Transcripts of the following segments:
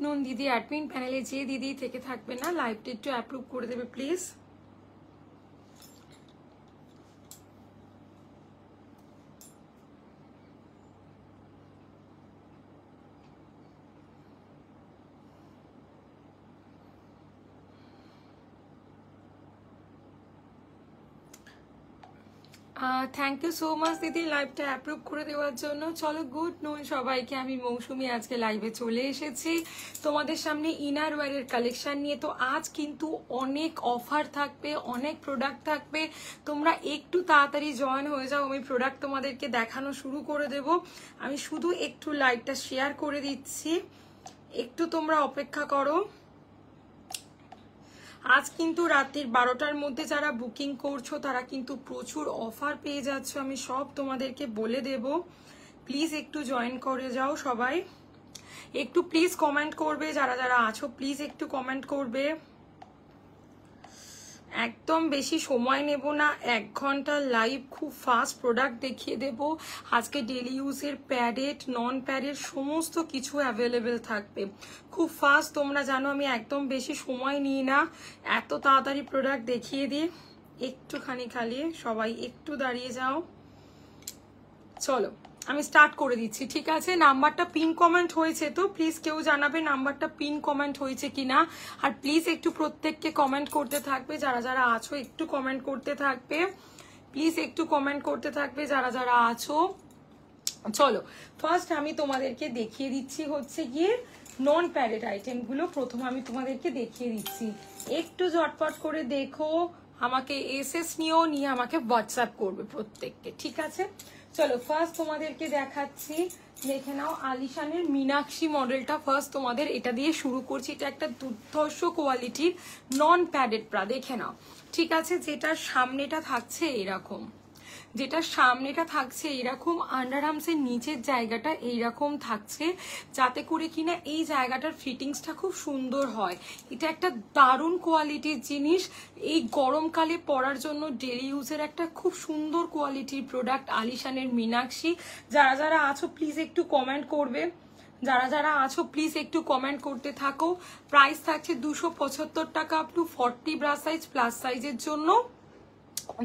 Afternoon দিদি। Admin প্যানেলে যে দিদি থেকে থাকবে না লাইভটা একটু অ্যাপ্রুভ করে দেবে please. Thank you so much দিদি লাইভটা অ্যাপ্রুভ করে দেওয়ার জন্য। চলো গুড নুন সবাইকে, আমি মৌসুমি আজকে লাইভে চলে এসেছি তোমাদের সামনে ইনার ওয়্যারের কালেকশন নিয়ে। তো আজ কিন্তু অনেক অফার থাকবে, অনেক প্রোডাক্ট থাকবে, তোমরা একটু তাড়াতাড়ি জয়েন হয়ে যাও। আমি প্রোডাক্ট তোমাদেরকে দেখানো শুরু করে দেব। আমি শুধু একটু লাইভটা শেয়ার করে দিচ্ছি, একটু তোমরা অপেক্ষা করো। আজ কিন্তু রাত্রির 12টার মধ্যে যারা বুকিং করছো তারা কিন্তু প্রচুর অফার পেয়ে যাচ্ছ, আমি সব তোমাদেরকে বলে দেব। প্লিজ একটু জয়েন করে যাও সবাই, একটু প্লিজ কমেন্ট করবে, যারা যারা আছো প্লিজ একটু কমেন্ট করবে। একদম বেশি সময় নেব না, 1 ঘন্টা লাইভ, খুব ফাস্ট প্রোডাক্ট দেখিয়ে দেব। আজকে ডেলি ইউজের প্যাডেড নন প্যাডেড সমস্ত কিছু অ্যাভেলেবেল থাকবে, খুব ফাস্ট। তোমরা জানো আমি একদম বেশি সময় নিই না, এত তাড়াতাড়ি প্রোডাক্ট দেখিয়ে দিই। একটুখানি খালি সবাই একটু দাঁড়িয়ে যাও, চলো আমি স্টার্ট করে দিচ্ছি, ঠিক আছে? নাম্বারটা পিন কমেন্ট হয়েছে তো প্লিজ কেউ জানাবে নাম্বারটা পিন কমেন্ট হয়েছে কিনা। আর প্লিজ একটু প্রত্যেককে কমেন্ট করতে থাকবে, যারা যারা আছো একটু কমেন্ট করতে থাকবে, প্লিজ একটু কমেন্ট করতে থাকবে যারা যারা আছো। চলো ফার্স্ট আমি তোমাদেরকে দেখিয়ে দিচ্ছি হচ্ছে গিয়ে নন প্যাডেড আইটেমগুলো। প্রথম আমি তোমাদেরকে দেখিয়ে দিচ্ছি, একটু ঝটপট করে দেখো, আমাকে এসএস নিয়েও নিয়ে আমাকে হোয়াটসঅ্যাপ করবে প্রত্যেককে, ঠিক আছে? চলো ফার্স্ট তোমাদেরকে দেখাচ্ছি, দেখে নাও আলিশানের মীনাক্ষী মডেলটা। ফার্স্ট তোমাদের এটা দিয়ে শুরু করছি, এটা একটা দুর্ধর্ষ কোয়ালিটির নন প্যাডেড ব্রা, দেখে নাও, ঠিক আছে? যেটার সামনেটা থাকছে এরকম, যেটা সামনেটা থাকছে এইরকম, আন্ডারআর্মসের নিচের জায়গাটা এইরকম থাকছে, যাতে করে কিনা এই জায়গাটার ফিটিংসটা খুব সুন্দর হয়। এটা একটা দারুণ কোয়ালিটির জিনিস, এই গরমকালে পরার জন্য ডেলি ইউজের একটা খুব সুন্দর কোয়ালিটির প্রোডাক্ট আলিশানের মীনাক্ষী। যারা যারা আছো প্লিজ একটু কমেন্ট করবে, যারা যারা আছো প্লিজ একটু কমেন্ট করতে থাকো। প্রাইস থাকছে 275 টাকা up to 40 bra size, plus সাইজের জন্য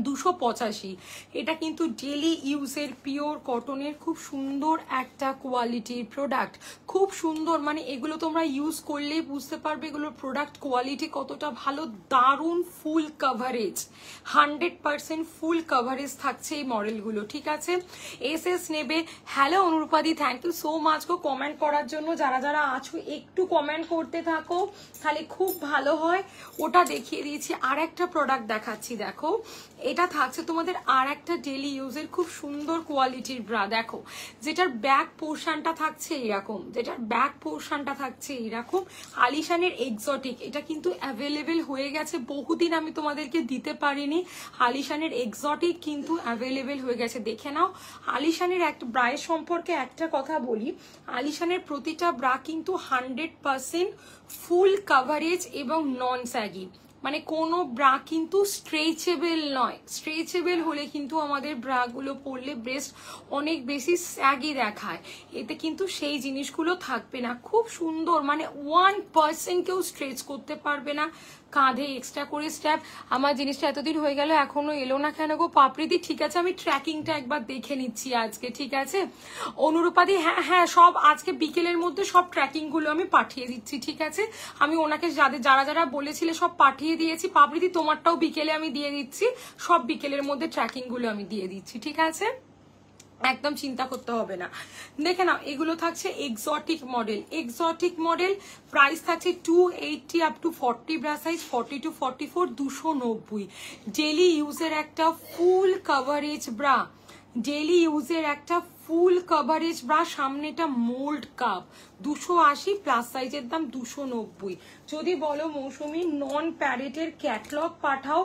285। এটা কিন্তু ডেলি ইউজের পিওর কটনের খুব সুন্দর একটা কোয়ালিটির প্রোডাক্ট, খুব সুন্দর, মানে এগুলো তোমরা ইউজ করলেই বুঝতে পারবে এগুলোর প্রোডাক্ট কোয়ালিটি কতটা ভালো। দারুণ ফুল কাভারেজ, 100% ফুল কাভারেজ থাকছে এই মডেলগুলো, ঠিক আছে? এসএস নেবে। হ্যালো অনুরূপাদি, থ্যাংক ইউ সো মাচ গো কমেন্ট করার জন্য। যারা যারা আছো একটু কমেন্ট করতে থাকো, তাহলে খুব ভালো হয়। ওটা দেখিয়ে দিয়েছি, আর একটা প্রোডাক্ট দেখাচ্ছি, দেখো এটা থাকছে তোমাদের আর একটা ডেলি ইউজের খুব সুন্দর কোয়ালিটির ব্রা। দেখো যেটার ব্যাক পোর্শনটা থাকছে এরকম, যেটার ব্যাক পোর্শনটা থাকছে এরকম, আলিশানের এক্সোটিক। এটা কিন্তু অ্যাভেলেবেল হয়ে গেছে, বহুদিন আমি তোমাদেরকে দিতে পারিনি। আলিশানের এক্সোটিক কিন্তু অ্যাভেলেবেল হয়ে গেছে, দেখে নাও। আলিশানের একটা ব্রায়ের সম্পর্কে একটা কথা বলি, আলিশানের প্রতিটা ব্রা কিন্তু 100% ফুল কাভারেজ এবং নন স্যাগি, মানে কোনো ব্রা কিন্তু স্ট্রেচেবল নয়। স্ট্রেচেবল হলে কিন্তু আমাদের ব্রাগুলো পরলে ব্রেস্ট অনেক বেশি স্যাগি দেখায়, এতে কিন্তু সেই জিনিসগুলো থাকবে না। খুব সুন্দর, মানে 1% কেউ স্ট্রেচ করতে পারবে না। কাঁধে এক্সট্রা করে স্ট্র্যাপ। আমার জিনিসটা এতদিন হয়ে গেল এখনো এলো না কেন গো পাপড়িদি? ঠিক আছে আমি ট্র্যাকিংটা একবার দেখে নিচ্ছি আজকে, ঠিক আছে? অনুরূপাদি, হ্যাঁ হ্যাঁ সব আজকে বিকেলের মধ্যে সব ট্র্যাকিংগুলো আমি পাঠিয়ে দিচ্ছি, ঠিক আছে? আমি ওনাকে যারা যারা বলেছিলে সব পাঠিয়ে দিয়েছি। পাপড়িদি তোমারটাও বিকেলে আমি দিয়ে দিচ্ছি, সব বিকেলের মধ্যে ট্র্যাকিংগুলো আমি দিয়ে দিচ্ছি, ঠিক আছে? একদম চিন্তা করতে হবে না। দেখে নাও এগুলো থাকছে exotic model, exotic model. Price থাকছে 280 up to 40 bra size, 40 to 44, 290। Daily ইউজের একটা ফুল কাভারেজ ব্রা, ডেলি ইউজের একটা ফুল কাভারেজ ব্রা, সামনেটা মোল্ড কাপ, 280, প্লাস সাইজের দাম 290। যদি বলো মৌসুমি নন প্যারেটের ক্যাটলগ পাঠাও,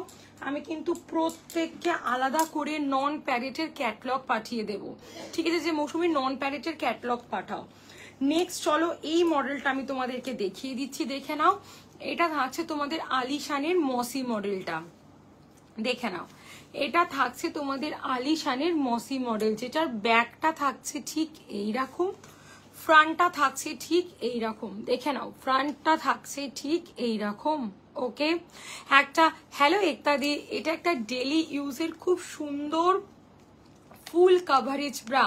আমি কিন্তু প্রত্যেককে আলাদা করে নন প্যারেটের ক্যাটলগ পাঠিয়ে দেব, ঠিক আছে? যে মৌসুমি নন প্যারেটের ক্যাটলগ পাঠাও। নেক্সট চলো এই মডেলটা আমি তোমাদেরকে দেখিয়ে দিচ্ছি, দেখে নাও। এটা থাকছে তোমাদের আলিশানের মসি মডেলটা, দেখে নাও। এটা থাকছে তোমাদের আলিশানের মসি মডেল, যেটার ব্যাকটা থাকছে ঠিক এইরকম, ফ্রন্টটা থাকছে ঠিক এই রকম, দেখে নাও ফ্রন্টটা থাকছে ঠিক এই রকম। ওকে, একটা হ্যালো একতাদি, এটা একটা ডেলি ইউজের খুব সুন্দর ফুল কাভারেজ ব্রা,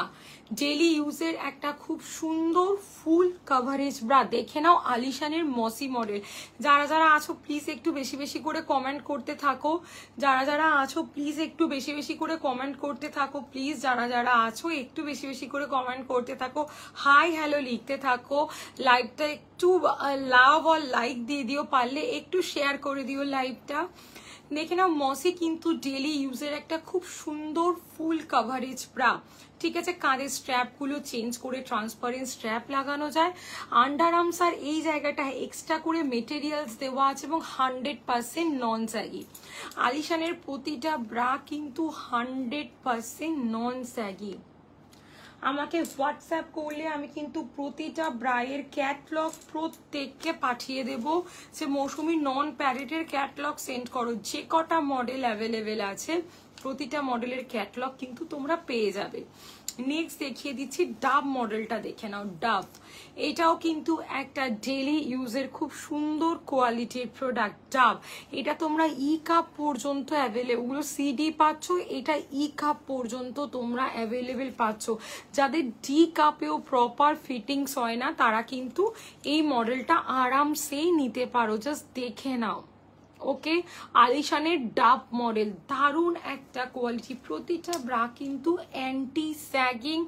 ডেলি ইউজের একটা খুব সুন্দর ফুল কাভারেজ ব্রা। দেখে নাও আলিশানের মসি মডেল। যারা যারা আছো প্লিজ একটু বেশি বেশি করে কমেন্ট করতে থাকো, যারা যারা আছো প্লিজ একটু বেশি বেশি করে কমেন্ট করতে থাকো, প্লিজ যারা যারা আছো একটু বেশি বেশি করে কমেন্ট করতে থাকো, হাই হ্যালো লিখতে থাকো, লাইভটা একটু লাভ আর লাইক দিয়ে দিও, পারলে একটু শেয়ার করে দিও লাইভটা। দেখে নাও মসি কিন্তু ডেলি ইউজের একটা খুব সুন্দর ফুল কাভারেজ ব্রা, ঠিক আছে। কাঁধের স্ট্র্যাপগুলো চেঞ্জ করে ট্রান্সপারেন্ট স্ট্র্যাপ লাগানো যায়। আন্ডার আর্মস আর এই জায়গাটা এক্সট্রা করে মেটেরিয়ালস দেওয়া আছে এবং 100% নন স্যাগি। আলিশানের প্রতিটা ব্রা কিন্তু 100% নন স্যাগি। আমাকে হোয়াটসঅ্যাপ করলে আমি কিন্তু প্রতিটা ব্রায়ের ক্যাটলগ প্রত্যেককে পাঠিয়ে দেব। সে মৌসুমি নন প্যারেটের ক্যাটলগ সেন্ড করো, যে কটা মডেল অ্যাভেলেবেল আছে প্রতিটা মডেলের ক্যাটলগ কিন্তু তোমরা পেয়ে যাবে। নেক্সট দেখিয়ে দিচ্ছি ডাব মডেলটা, দেখে নাও ডাব। এটাও কিন্তু একটা ডেলি ইউজের খুব সুন্দর কোয়ালিটির প্রোডাক্ট ডাব। এটা তোমরা ই কাপ পর্যন্ত অ্যাভেলেবল, ওগুলো সিডি পাচ্ছ, এটা ই কাপ পর্যন্ত তোমরা অ্যাভেলেবেল পাচ্ছ। যাদের ডি কাপেও প্রপার ফিটিংস হয় না তারা কিন্তু এই মডেলটা আরামসেই নিতে পারো, জাস্ট দেখে নাও। ওকে, আলিশানের ডাব মডেল, দারুণ একটা কোয়ালিটি। প্রতিটা ব্রা কিন্তু অ্যান্টি স্যাগিং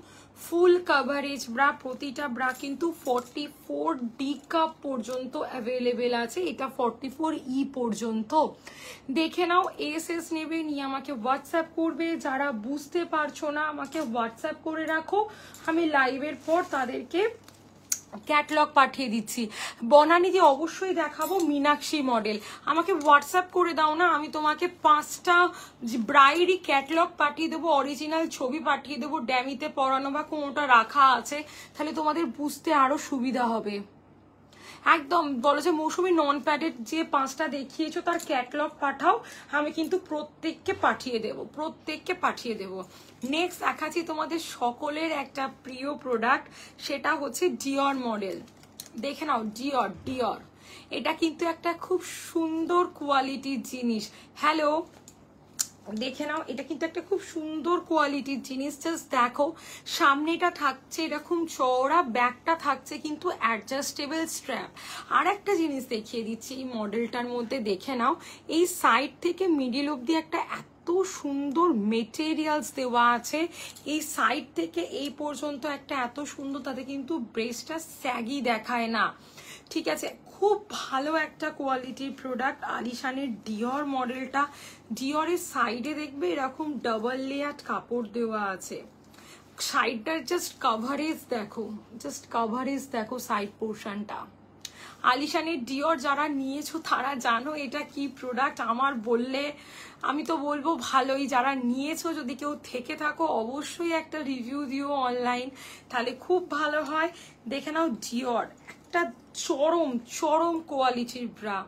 ফুল কাভারেজ ব্রা, প্রতিটা ব্রা কিন্তু 44 ডি কাপ পর্যন্ত অ্যাভেলেবেল আছে, এটা 44 ই পর্যন্ত। দেখে নাও, এস নেবে নিয়ে আমাকে হোয়াটসঅ্যাপ করবে। যারা বুঝতে পারছো না আমাকে হোয়াটসঅ্যাপ করে রাখো, আমি লাইভের পর তাদেরকে ক্যাটলগ পাঠিয়ে দিচ্ছি। বনানীদি অবশ্যই দেখাবো মীনাক্ষী মডেল, আমাকে হোয়াটসঅ্যাপ করে দাও না, আমি তোমাকে 5টা ব্রাইডই ক্যাটলগ পাঠিয়ে দেবো, অরিজিনাল ছবি পাঠিয়ে দেবো, ড্যামিতে পরানো বা কোনোটা রাখা আছে, তাহলে তোমাদের বুঝতে আরো সুবিধা হবে। একদম বলো যে মৌসুমি নন প্যাডেড যে 5টা দেখিয়েছো তার ক্যাটলগ পাঠাও, আমি কিন্তু প্রত্যেককে পাঠিয়ে দেব, প্রত্যেককে পাঠিয়ে দেব। নেক্সট দেখাচ্ছি তোমাদের সকলের একটা প্রিয় প্রোডাক্ট, সেটা হচ্ছে ডিওর মডেল। দেখে নাও ডিওর, ডিওর এটা কিন্তু একটা খুব সুন্দর কোয়ালিটির জিনিস। হ্যালো, দেখে নাও, এটা কিন্তু একটা খুব সুন্দর কোয়ালিটির জিনিস। জাস্ট দেখো, সামনেটা থাকছে এরকম চওড়া, ব্যাকটা থাকছে কিন্তু অ্যাডজাস্টেবল স্ট্র্যাপ। আর একটা জিনিস দেখিয়ে দিচ্ছি এই মডেলটার মধ্যে, দেখে নাও এই সাইড থেকে মিডিল অব্দি একটা এত সুন্দর মেটেরিয়ালস দেওয়া আছে, এই সাইড থেকে এই পর্যন্ত একটা এত সুন্দর, তাতে কিন্তু ব্রেস্টটা স্যাগি দেখায় না, ঠিক আছে। খুব ভালো একটা কোয়ালিটির প্রোডাক্ট আলিশানের ডিওর মডেলটা। ডিওরের সাইডে দেখবে এরকম ডাবল লেয়ার কাপড় দেওয়া আছে, সাইডটার জাস্ট কাভারেজ দেখো, জাস্ট কাভারেজ দেখো সাইড পোর্শনটা। আলিশানের ডিওর যারা নিয়েছো তারা জানো এটা কি প্রোডাক্ট, আমার বললে আমি তো বলবো ভালোই। যারা নিয়েছো যদি কেউ থেকে থাকো অবশ্যই একটা রিভিউ দিও অনলাইন, তাহলে খুব ভালো হয়। দেখে নাও ডিওর, একটা চরম চরম কোয়ালিটির ব্রা।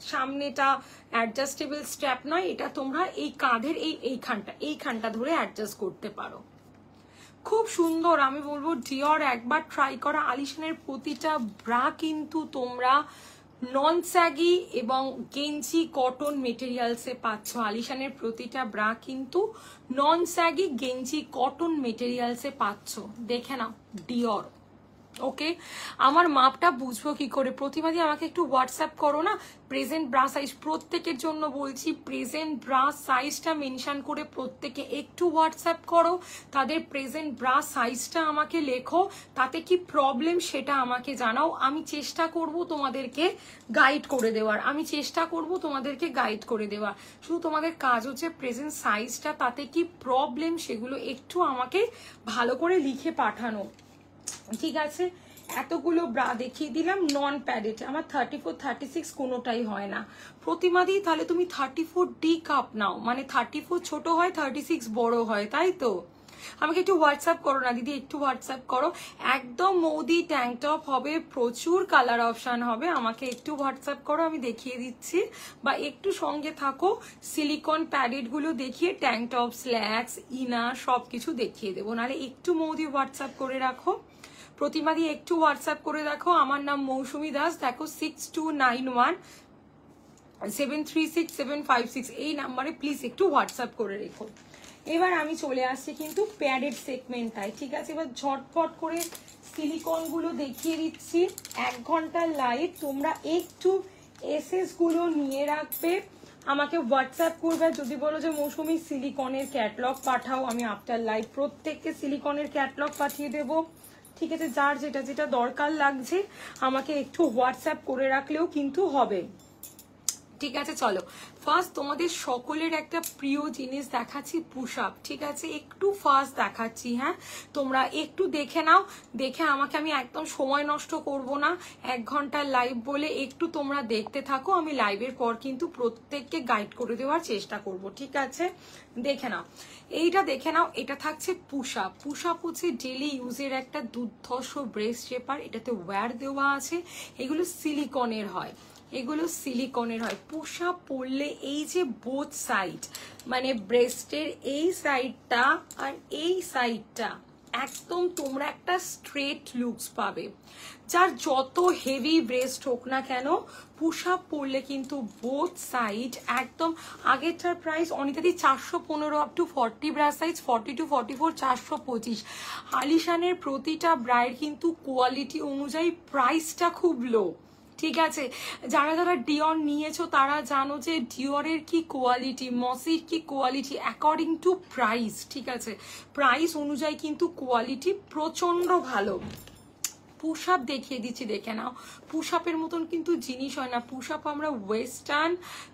সামনেটা অ্যাডজাস্টেবল স্ট্র্যাপ নয়, এটা তোমরা এই কাঁধের এইখানটা ধরে অ্যাডজাস্ট করতে পারো, খুব সুন্দর। আমি বলবো ডিওর একবার ট্রাই করা। আলিশানের প্রতিটা ব্রা কিন্তু তোমরা নন স্যাগি এবং গেঞ্জি কটন মেটেরিয়ালসে পাচ্ছ। আলিশানের প্রতিটা ব্রা কিন্তু নন স্যাগি গেঞ্জি কটন মেটেরিয়ালসে পাচ্ছ, দেখে নাও ডিওর। ওকে, আমার মাপটা বুঝবো কি করে? প্রতিবাদী আমাকে একটু হোয়াটসঅ্যাপ করো না প্রেজেন্ট ব্রা সাইজ, প্রত্যেকের জন্য বলছি প্রেজেন্ট ব্রা সাইজটা মেনশন করে প্রত্যেকে একটু হোয়াটসঅ্যাপ করো, তাদের প্রেজেন্ট ব্রা সাইজটা আমাকে লেখো, তাতে কি প্রবলেম সেটা আমাকে জানাও, আমি চেষ্টা করব তোমাদেরকে গাইড করে দেওয়ার, আমি চেষ্টা করব তোমাদেরকে গাইড করে দেওয়ার। শুধু তোমাদের কাজ হচ্ছে প্রেজেন্ট সাইজটা, তাতে কি প্রবলেম সেগুলো একটু আমাকে ভালো করে লিখে পাঠানো, ঠিক আছে। এতগুলো ব্রা দেখিয়ে দিলাম নন প্যাডেড, আমার 34 36 কোনোটাই হয় না। প্রতিমাদি তাহলে তুমি 34 ডি কাপ নাও, মানে 34 ছোট হয় 36 বড় হয়, তাই তো? আমাকে একটু হোয়াটসঅ্যাপ করো না দিদি, একটু হোয়াটসঅ্যাপ করো। একদম মৌদি ট্যাঙ্ক টপ হবে, প্রচুর কালার অপশন হবে, আমাকে একটু হোয়াটসঅ্যাপ করো, আমি দেখিয়ে দিচ্ছি। বা একটু সঙ্গে থাকো, সিলিকন প্যাডেড গুলো দেখিয়ে ট্যাঙ্ক টপ স্ল্যাক্স ইনার সবকিছু দেখিয়ে দেবো, নাহলে একটু মৌদি হোয়াটসঅ্যাপ করে রাখো। প্রতিমাদি একটু হোয়াটসঅ্যাপ করে দেখো, আমার নাম মৌসুমী দাস, দেখো 6291736756 এই নাম্বারে প্লিজ একটু হোয়াটসঅ্যাপ করে রেখো। এবার আমি চলে আসছি কিন্তু প্যাডেড সেগমেন্টটায়, ঠিক আছে? এবার ঝটপট করে সিলিকনগুলো দেখিয়ে দিচ্ছি। 1 ঘন্টার লাইভ, তোমরা একটু এসএস গুলো নিয়ে রাখবে, আমাকে হোয়াটসঅ্যাপ করবে। যদি বলো যে মৌসুমী সিলিকনের ক্যাটলগ পাঠাও, আমি আফটার লাইভ প্রত্যেককে সিলিকনের ক্যাটলগ পাঠিয়ে দেব, ঠিক আছে? যার যেটা যেটা দরকার লাগছে আমাকে একটু হোয়াটসঅ্যাপ করে রাখলেও কিন্তু হবে, ঠিক আছে? চলো ফার্স্ট তোমাদের সকলের একটা প্রিয় জিনিস দেখাচ্ছি, পুশ আপ, ঠিক আছে? একটু ফার্স্ট দেখাচ্ছি, হ্যাঁ তোমরা একটু দেখে নাও, দেখে আমাকে, আমি একদম সময় নষ্ট করব না, 1 ঘন্টার লাইভ বলে একটু তোমরা দেখতে থাকো, আমি লাইভের পর কিন্তু প্রত্যেককে গাইড করে দেওয়ার চেষ্টা করব, ঠিক আছে? দেখে নাও, এইটা দেখে নাও, এটা থাকছে পুশ আপ। পুশ আপ হচ্ছে ডেলি ইউজের একটা দুর্ধর্ষ ব্রেস্ট শেপার, এটাতে ওয়্যার দেওয়া আছে, এগুলো সিলিকনের হয়, এগুলো সিলিকনের হয়। পুশ আপ পরলে এই যে বোথ সাইড, মানে ব্রেস্টের এই সাইডটা আর এই সাইডটা, একদম তোমরা একটা স্ট্রেট লুকস পাবে। যার যত হেভি ব্রেস্ট হোক না কেন, পুশ আপ পরলে কিন্তু বোথ সাইড একদম, আগেরটার প্রাইস অনিতাদি 415 up to 40 bras size, 40 to 44 425। আলিশানের প্রতিটা ব্রাইড কিন্তু কোয়ালিটি অনুযায়ী প্রাইসটা খুব লো, ঠিক আছে? যারা যারা ডিওর নিয়েছো তারা জানো যে ডিওরের কি কোয়ালিটি, মসির কি কোয়ালিটি, অ্যাকর্ডিং টু প্রাইস, ঠিক আছে? প্রাইস অনুযায়ী কিন্তু কোয়ালিটি প্রচন্ড ভালো। পুশ আপ দেখিয়ে দিচ্ছি, দেখে নাও। পুশ আপের মতন কিন্তু জিনিস হয় না। পুশ আপ আমরা ওয়েস্টার্ন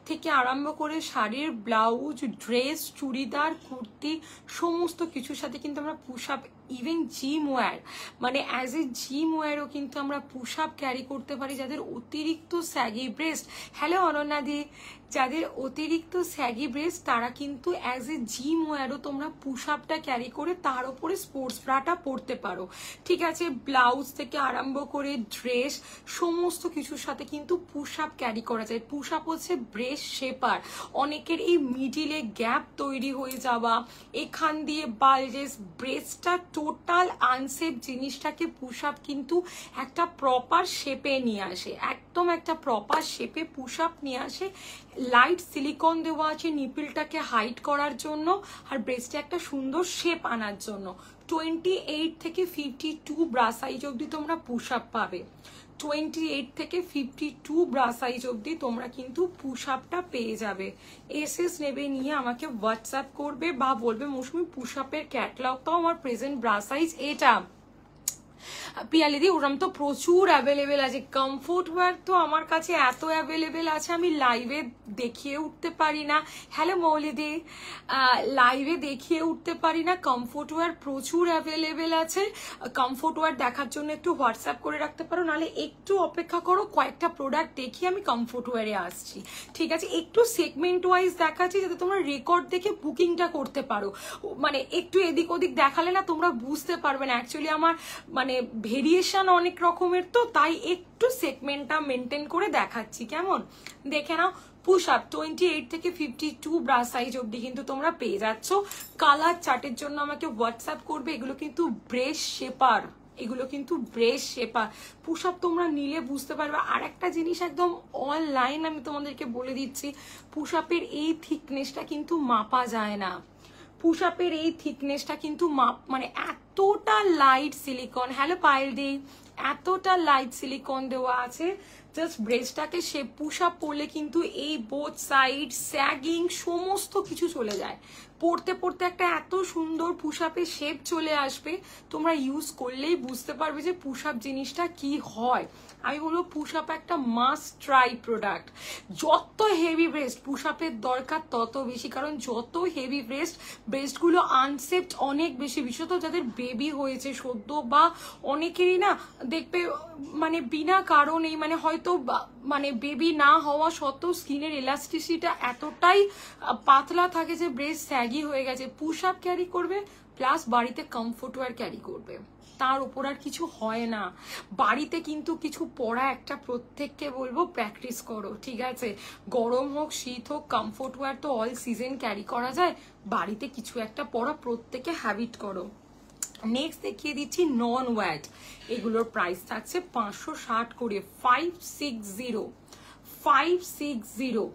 থেকে আরম্ভ করে শাড়ির ব্লাউজ, ড্রেস, চুড়িদার, কুর্তি সমস্ত কিছুর সাথে কিন্তু আমরা push up, even gym wear, মানে অ্যাজ এ জিম ওয়্যারও কিন্তু আমরা পুশ আপ ক্যারি করতে পারি। যাদের অতিরিক্ত স্যাগি ব্রেস্ট, হ্যালো অনন্যাদি, যাদের অতিরিক্ত স্যাগি ব্রেস্ট তারা কিন্তু অ্যাজ এ জিম ওয়্যারও তোমরা পুশ আপটা ক্যারি করে তার উপরে স্পোর্টস ব্রাটা পরতে পারো, ঠিক আছে? ব্লাউজ থেকে আরম্ভ করে ড্রেস সমস্ত কিছুর সাথে কিন্তু পুশ আপ ক্যারি করা যায়। পুশ আপ হচ্ছে ব্রেস্ট শেপার। অনেকের এই মিডিলে গ্যাপ তৈরি হয়ে যাওয়া, এখান দিয়ে বালজেস, ব্রেস্টটা টোটাল আনসেপ জিনিসটাকে পুশ আপ কিন্তু একটা প্রপার শেপে নিয়ে আসে, একদম একটা প্রপার শেপে পুশ আপ নিয়ে আসে। লাইট সিলিকন দেওয়া আছে নিপিলটাকে হাইড করার জন্য, আর ব্রেস্টে একটা সুন্দর শেপ আনার জন্য। 28 থেকে 52 ব্রা সাইজ অবধি তোমরা পুশ আপ পাবে। 28 থেকে 52 ব্রা সাইজ অবধি তোমরা কিন্তু পুশ আপটা পেয়ে যাবে। এসএস নেবে, নিয়ে আমাকে হোয়াটসঅ্যাপ করবে বা বলবে মৌসুমী পুশ আপের ক্যাটলগটাও আমার প্রেজেন্ট ব্রা সাইজ এটা। পিয়ালিদি ওরম তো প্রচুর অ্যাভেলেবেল আছে। কমফোর্ট ওয়্যার তো আমার কাছে এত অ্যাভেলেবেল আছে আমি লাইভে দেখিয়ে উঠতে পারি না। হ্যালো মৌলিদি, লাইভে দেখিয়ে উঠতে পারি না। কমফোর্ট ওয়্যার প্রচুর অ্যাভেলেবেল আছে। কমফোর্ট ওয়্যার দেখার জন্য একটু হোয়াটসঅ্যাপ করে রাখতে পারো, নাহলে একটু অপেক্ষা করো, কয়েকটা প্রোডাক্ট দেখিয়ে আমি কমফোর্ট ওয়্যারে আসছি, ঠিক আছে? একটু সেগমেন্ট ওয়াইজ দেখাচ্ছি যাতে তোমরা রেকর্ড দেখে বুকিংটা করতে পারো। মানে একটু এদিক ওদিক দেখালে না তোমরা বুঝতে পারবে না। অ্যাকচুয়ালি আমার মানে ভেরিয়েশন অনেক রকমের, তো তাই একটু সেগমেন্টটা মেনটেন করে দেখাচ্ছি, কেমন? দেখে নাও। পুশ আপ 28 থেকে 52 ব্রা সাইজ অবধি কিন্তু তোমরা পেয়ে যাচ্ছ। কালার চার্টের জন্য আমাকে হোয়াটসঅ্যাপ করবে। এগুলো কিন্তু ব্রেস্ট শেপার, এগুলো কিন্তু ব্রেস্ট শেপার। পুশ আপ তোমরা নিলে বুঝতে পারবে। আর একটা জিনিস একদম অনলাইন আমি তোমাদেরকে বলে দিচ্ছি, পুশ আপের এই থিকনেসটা কিন্তু মাপা যায় না। পুশ আপের এই থিকনেসটা কিন্তু মানে এতটা লাইট সিলিকন, হ্যালো পায়েল দি, এতটা লাইট সিলিকন দেওয়া আছে, জাস্ট ব্রেস্টটাকে সে পুশ আপ পরলে কিন্তু এই বোথ সাইড স্যাগিং সমস্ত কিছু চলে যায়। পড়তে পড়তে একটা এত সুন্দর পুশ আপের শেপ চলে আসবে, তোমরা ইউজ করলেই বুঝতে পারবে যে পুশ আপ জিনিসটা কি হয়। আমি বলবো পুশ আপ একটা মাস্ট ট্রাই প্রোডাক্ট। যত হেভি ব্রেস্ট পুশ আপের দরকার তত বেশি, কারণ যত হেভি ব্রেস্টগুলো আনসেপ্ট অনেক বেশি, বিশেষত যাদের বেবি হয়েছে সদ্য, বা অনেকেরই না দেখবে মানে বিনা কারণেই, মানে হয়তো মানে বেবি না হওয়া সত্ত্বেও স্কিনের এলাস্টিসিটা এতটাই পাতলা থাকে যে ব্রেস্ট স্যাগি হয়ে গেছে। পুশ আপ ক্যারি করবে প্লাস বাড়িতে কমফোর্ট ওয়্যার ক্যারি করবে, তার উপর আর কিছু হয় না। বাড়িতে কিন্তু কিছু পরা একটা প্রত্যেককে বলবো প্র্যাকটিস করো, ঠিক আছে? গরম হোক শীত হোক, কমফোর্ট ওয়্যার তো অল সিজন ক্যারি করা যায়। বাড়িতে কিছু একটা পরা প্রত্যেকে হ্যাবিট করো। নেক্সট দেখিয়ে দিচ্ছি নন ওয়্যাট, এগুলোর প্রাইস থাকছে 560 করে, 560,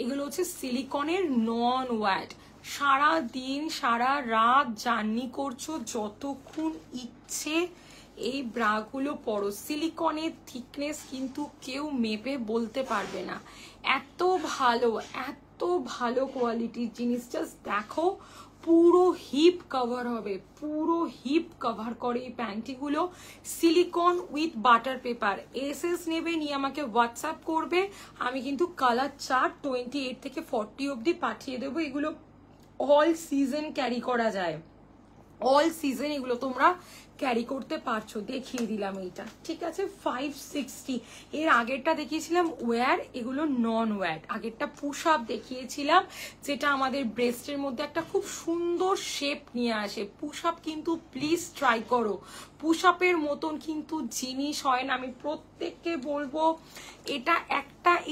এগুলো হচ্ছে সিলিকনের নন ওয়্যাট। সারা দিন সারা রাত জার্নি করছো, যতক্ষণ ইচ্ছে এই ব্রাগুলো পরো। সিলিকনের থিকনেস কিন্তু কেউ মেপে বলতে পারবে না, এত ভালো, এত ভালো কোয়ালিটির জিনিস। জাস্ট দেখো, পুরো হিপ কভার হবে, পুরো হিপ কভার করে এই প্যান্টিগুলো। Silicone with butter paper. SS নেবে, নিয়ে আমাকে হোয়াটসঅ্যাপ করবে, আমি কিন্তু কালার চার্ট 28 থেকে 40 অবধি পাঠিয়ে দেবো। এগুলো অল সিজন ক্যারি করা যায়, অল সিজন এগুলো তোমরা ক্যারি করতে পারছো। দেখিয়ে দিলাম এইটা, ঠিক আছে। 560। এর আগেরটা দেখিয়েছিলাম ওয়্যার, এগুলো নন ওয়্যার। আগেরটা পুশ আপ দেখিয়েছিলাম, যেটা আমাদের ব্রেস্টের মধ্যে একটা খুব সুন্দর শেপ নিয়ে আসে। পুশ আপ কিন্তু প্লিজ ট্রাই করো, পুশ আপের মতন কিন্তু জিনিস হয় না। আমি প্রত্যেককে বলবো,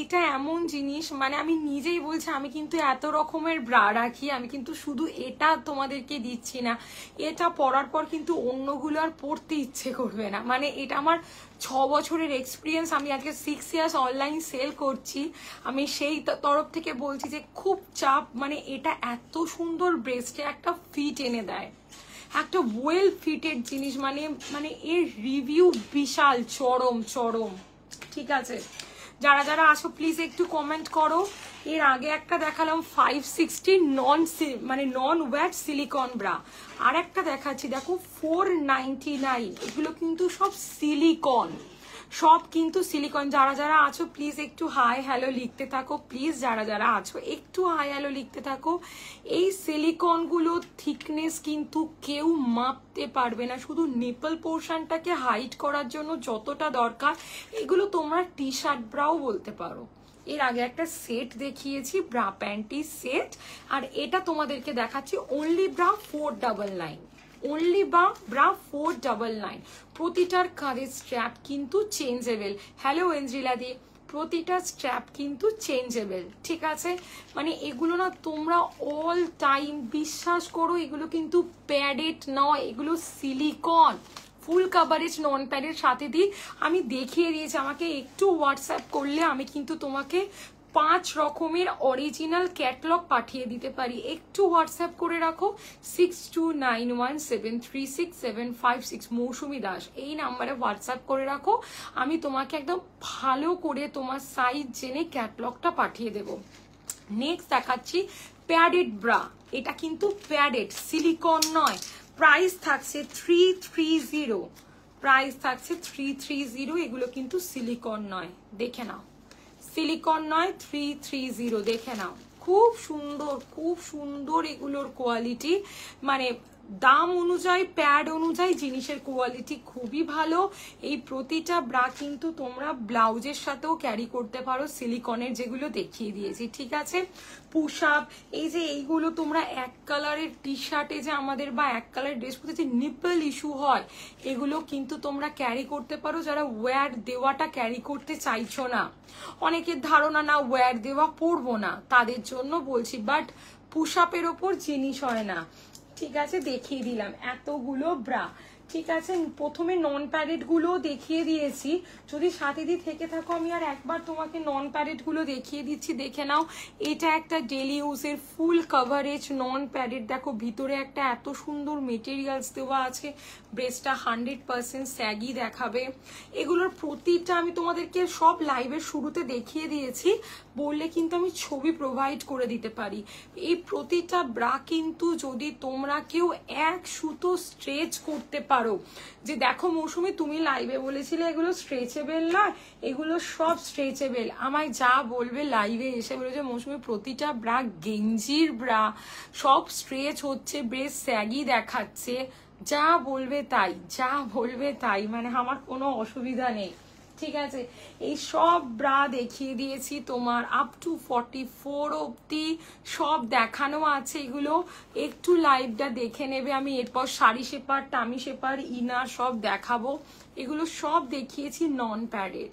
এটা এমন জিনিস, মানে আমি নিজেই বলছি, আমি কিন্তু এত রকমের ব্রা রাখি, আমি কিন্তু শুধু এটা তোমাদেরকে দিচ্ছি না। এটা পরার পর কিন্তু অন্যগুলো আর পড়তে ইচ্ছে করবে না। মানে এটা আমার 6 বছরের এক্সপিরিয়েন্স। আমি আজকে 6 ইয়ার্স অনলাইন সেল করছি, আমি সেই তরফ থেকে বলছি যে খুব চাপ, মানে এটা এত সুন্দর ব্রেস্টে একটা ফিট এনে দেয়, একটা ওয়েল ফিটেড জিনিস। মানে এর রিভিউ বিশাল চরম, ঠিক আছে। যারা যারা আছো প্লিজ একটু কমেন্ট করো। এর আগে একটা দেখালাম 560 নন ওয়্যাট সিলিকন ব্রা, আর একটা দেখাচ্ছি দেখো 499। এগুলো কিন্তু সব সিলিকন, সব কিন্তু সিলিকন। যারা যারা আছো প্লিজ একটু হাই হ্যালো লিখতে থাকো, প্লিজ যারা যারা আছো একটু হাই হ্যালো লিখতে থাকো। এই সিলিকনগুলো থিকনেস কিন্তু কেউ মাপতে পারবে না, শুধু নিপল পোর্শনটাকে হাইড করার জন্য যতটা দরকার, এগুলো তোমরা টি শার্ট ব্রাও বলতে পারো। এর আগে একটা সেট দেখিয়েছি, ব্রা প্যান্টি সেট, আর এটা তোমাদেরকে দেখাচ্ছি অনলি ব্রা 499, অনলি ব্রা 499। প্রতিটার কাঁধের স্ট্র্যাপ কিন্তু চেঞ্জেবল। হ্যালো এঞ্জিলা দি, প্রতিটা স্ট্র্যাপ কিন্তু চেঞ্জেবল, ঠিক আছে। মানে এগুলো না তোমরা অল টাইম বিশ্বাস করো, এগুলো কিন্তু প্যাডেড নয়, এগুলো সিলিকন, ফুল কাভারেজ নন প্যাডের সাথে দিয়ে আমি দেখিয়ে দিয়েছি। আমাকে একটু হোয়াটসঅ্যাপ করলে আমি কিন্তু তোমাকে 5 রকমের অরিজিনাল ক্যাটলগ পাঠিয়ে দিতে পারি। একটু হোয়াটসঅ্যাপ করে রাখো, 6291736756। মৌসুমি দাস এই নাম্বারে হোয়াটসঅ্যাপ করে রাখো, আমি তোমাকে একদম ভালো করে তোমার সাইজ জেনে ক্যাটলগটা পাঠিয়ে দেব। নেক্সট দেখাচ্ছি প্যাডেড ব্রা, এটা কিন্তু প্যাডেড, সিলিকন নয়। প্রাইস থাকছে 330, প্রাইস থাকছে 330। এগুলো কিন্তু সিলিকন নয়, দেখে নাও, সিলিকন নয়, 330, দেখে নাও। খুব সুন্দর এগুলোর কোয়ালিটি, মানে দাম অনুযায়ী প্যাড অনুযায়ী জিনিসের কোয়ালিটি খুবই ভালো। এই প্রতিটা ব্রা কিন্তু তোমরা ব্লাউজের সাথেও ক্যারি করতে পারো, সিলিকনের যেগুলো দেখিয়ে দিয়েছি, ঠিক আছে। পুশ আপ, এই যে এইগুলো তোমরা এক কালারের টি শার্টে যে আমাদের বা এক কালারের ড্রেস পরতে যে নিপল ইস্যু হয়, এগুলো কিন্তু তোমরা ক্যারি করতে পারো। যারা ওয়্যার দেওয়াটা ক্যারি করতে চাইছো না, অনেকের ধারণা না ওয়্যার দেওয়া পরবো না, তাদের জন্য বলছি, বাট পুশ আপের ওপর জিনিস হয় না, ঠিক আছে। দেখিয়ে দিলাম এতগুলো ব্রা, ঠিক আছে। প্রথমে নন প্যাডেড গুলো দেখিয়ে দিয়েছি, যদি সাথে দিয়ে থেকে থাকো আমি আর একবার তোমাকে নন প্যাডেড গুলো দেখিয়ে দিচ্ছি, দেখে নাও। এটা একটা ডেলি ইউজের ফুল কভারেজ নন প্যাডেড, দেখো ভিতরে একটা এত সুন্দর মেটেরিয়ালস দেওয়া আছে, ব্রেস্টটা 100% স্যাগি দেখাবে। এগুলোর প্রতিটা আমি তোমাদেরকে সব লাইভের শুরুতে দেখিয়ে দিয়েছি, বললে কিন্তু আমি ছবি প্রোভাইড করে দিতে পারি। এই প্রতিটা ব্রা কিন্তু যদি তোমরা কেউ এক সুতো স্ট্রেচ করতে পারো, যে দেখো মৌসুমি তুমি লাইভে বলেছিলে এগুলো স্ট্রেচেবল না, এগুলো সব স্ট্রেচেবল। আমায় যা বলবে লাইভে এসে বলেছে মৌসুমি প্রতিটা ব্রা গেঞ্জির ব্রা, সব স্ট্রেচ হচ্ছে, ব্রেস্ট স্যাগি দেখাচ্ছে, যা বলবে তাই, মানে আমার কোনো অসুবিধা নেই, ঠিক আছে। এই সব ব্রা দেখিয়ে দিয়েছি তোমার আপ টু 44 অব্দি সব দেখানো আছে। এগুলো একটু লাইভটা দেখে নেবে, আমি এরপর sari shaper, tummy shaper, inner সব দেখাবো। এগুলো সব দেখিয়েছি নন প্যাডেড।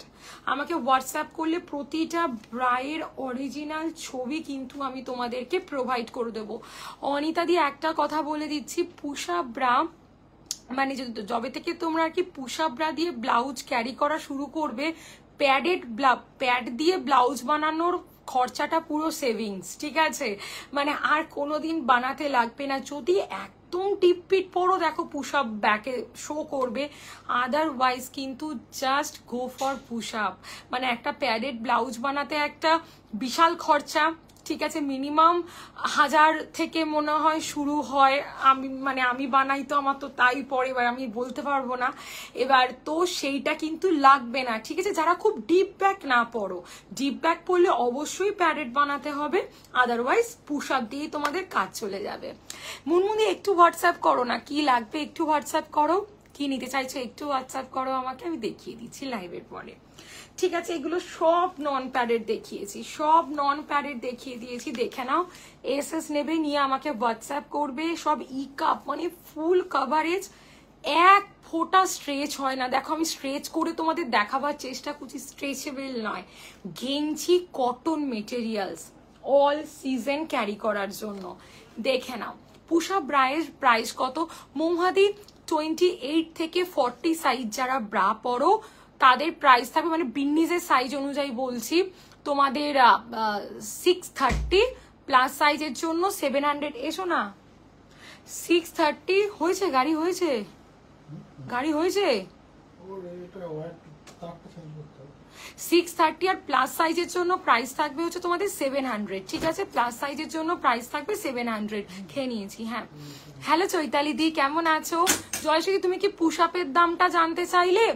আমাকে হোয়াটসঅ্যাপ করলে প্রতিটা ব্রায়ের অরিজিনাল ছবি কিন্তু আমি তোমাদেরকে প্রোভাইড করে দেবো। অনিতা দিয়ে একটা কথা বলে দিচ্ছি, পুষা ব্রা মানে যবে থেকে তোমরা আর কি পুশ আপ ব্রা দিয়ে ব্লাউজ ক্যারি করা শুরু করবে, প্যাড দিয়ে ব্লাউজ বানানোর খরচাটা পুরো সেভিংস, ঠিক আছে? মানে আর কোনোদিন বানাতে লাগবে না। যদি একদম টিপ পিট পরো, দেখো পুশ আপ ব্যাকে শো করবে, আদারওয়াইজ কিন্তু just go for push up. মানে একটা প্যাডেড ব্লাউজ বানাতে একটা বিশাল খরচা, ঠিক আছে? মিনিমাম 1000 থেকে মনে হয় শুরু হয়। আমি বানাই তো, আমার তো তাই পরে, এবার আমি বলতে পারবো না। এবার তো সেইটা কিন্তু লাগবে না, ঠিক আছে? যারা খুব ডিপ ব্যাক না পড়ো, ডিপ ব্যাক পড়লে অবশ্যই প্যাডেড বানাতে হবে, আদারওয়াইজ পুশ আপ দিয়েই তোমাদের কাজ চলে যাবে। মুনমুনি একটু হোয়াটসঅ্যাপ করো না, কি লাগবে একটু হোয়াটসঅ্যাপ করো, কি নিতে চাইছো একটু হোয়াটসঅ্যাপ করো আমাকে, আমি দেখিয়ে দিচ্ছি লাইভের পরে, ঠিক আছে? এগুলো সব নন প্যাডেড দেখিয়েছি, সব নন প্যাডেড দেখিয়ে দিয়েছি, দেখে নাও। এসএস নেবে, নিয়ে আমাকে হোয়াটসঅ্যাপ করবে। সব ই কাপ, মানে ফুল কভারেজ, এক ফোঁটা স্ট্রেচ হয় না। দেখো আমি স্ট্রেচ করে তোমাদের দেখাবার চেষ্টা করছি, স্ট্রেচেবল নয়, গেঞ্জি cotton materials, all season carry করার জন্য। দেখে নাও পুশ আপ ব্রায়ের প্রাইস কত মৌহাদি, 28 থেকে 40 সাইজ যারা ব্রা পরো তাদের প্রাইস থাকবে, মানে বিন্নিজের সাইজ অনুযায়ী বলছি, তোমাদের 630, প্লাস সাইজের জন্য 700। এসো না, 630 হয়েছে, গাড়ি হয়েছে, গাড়ি হয়েছে 630, আর প্লাস সাইজের জন্য প্রাইস থাকবে হচ্ছে তোমাদের 700, ঠিক আছে? প্লাস সাইজের জন্য প্রাইস থাকবে 700। খেয়ে নিয়েছি, হ্যাঁ। হ্যালো চৈতালি দি, কেমন আছো? জয়শ্রী, তুমি কি পুশ আপের দামটা জানতে চাইলে?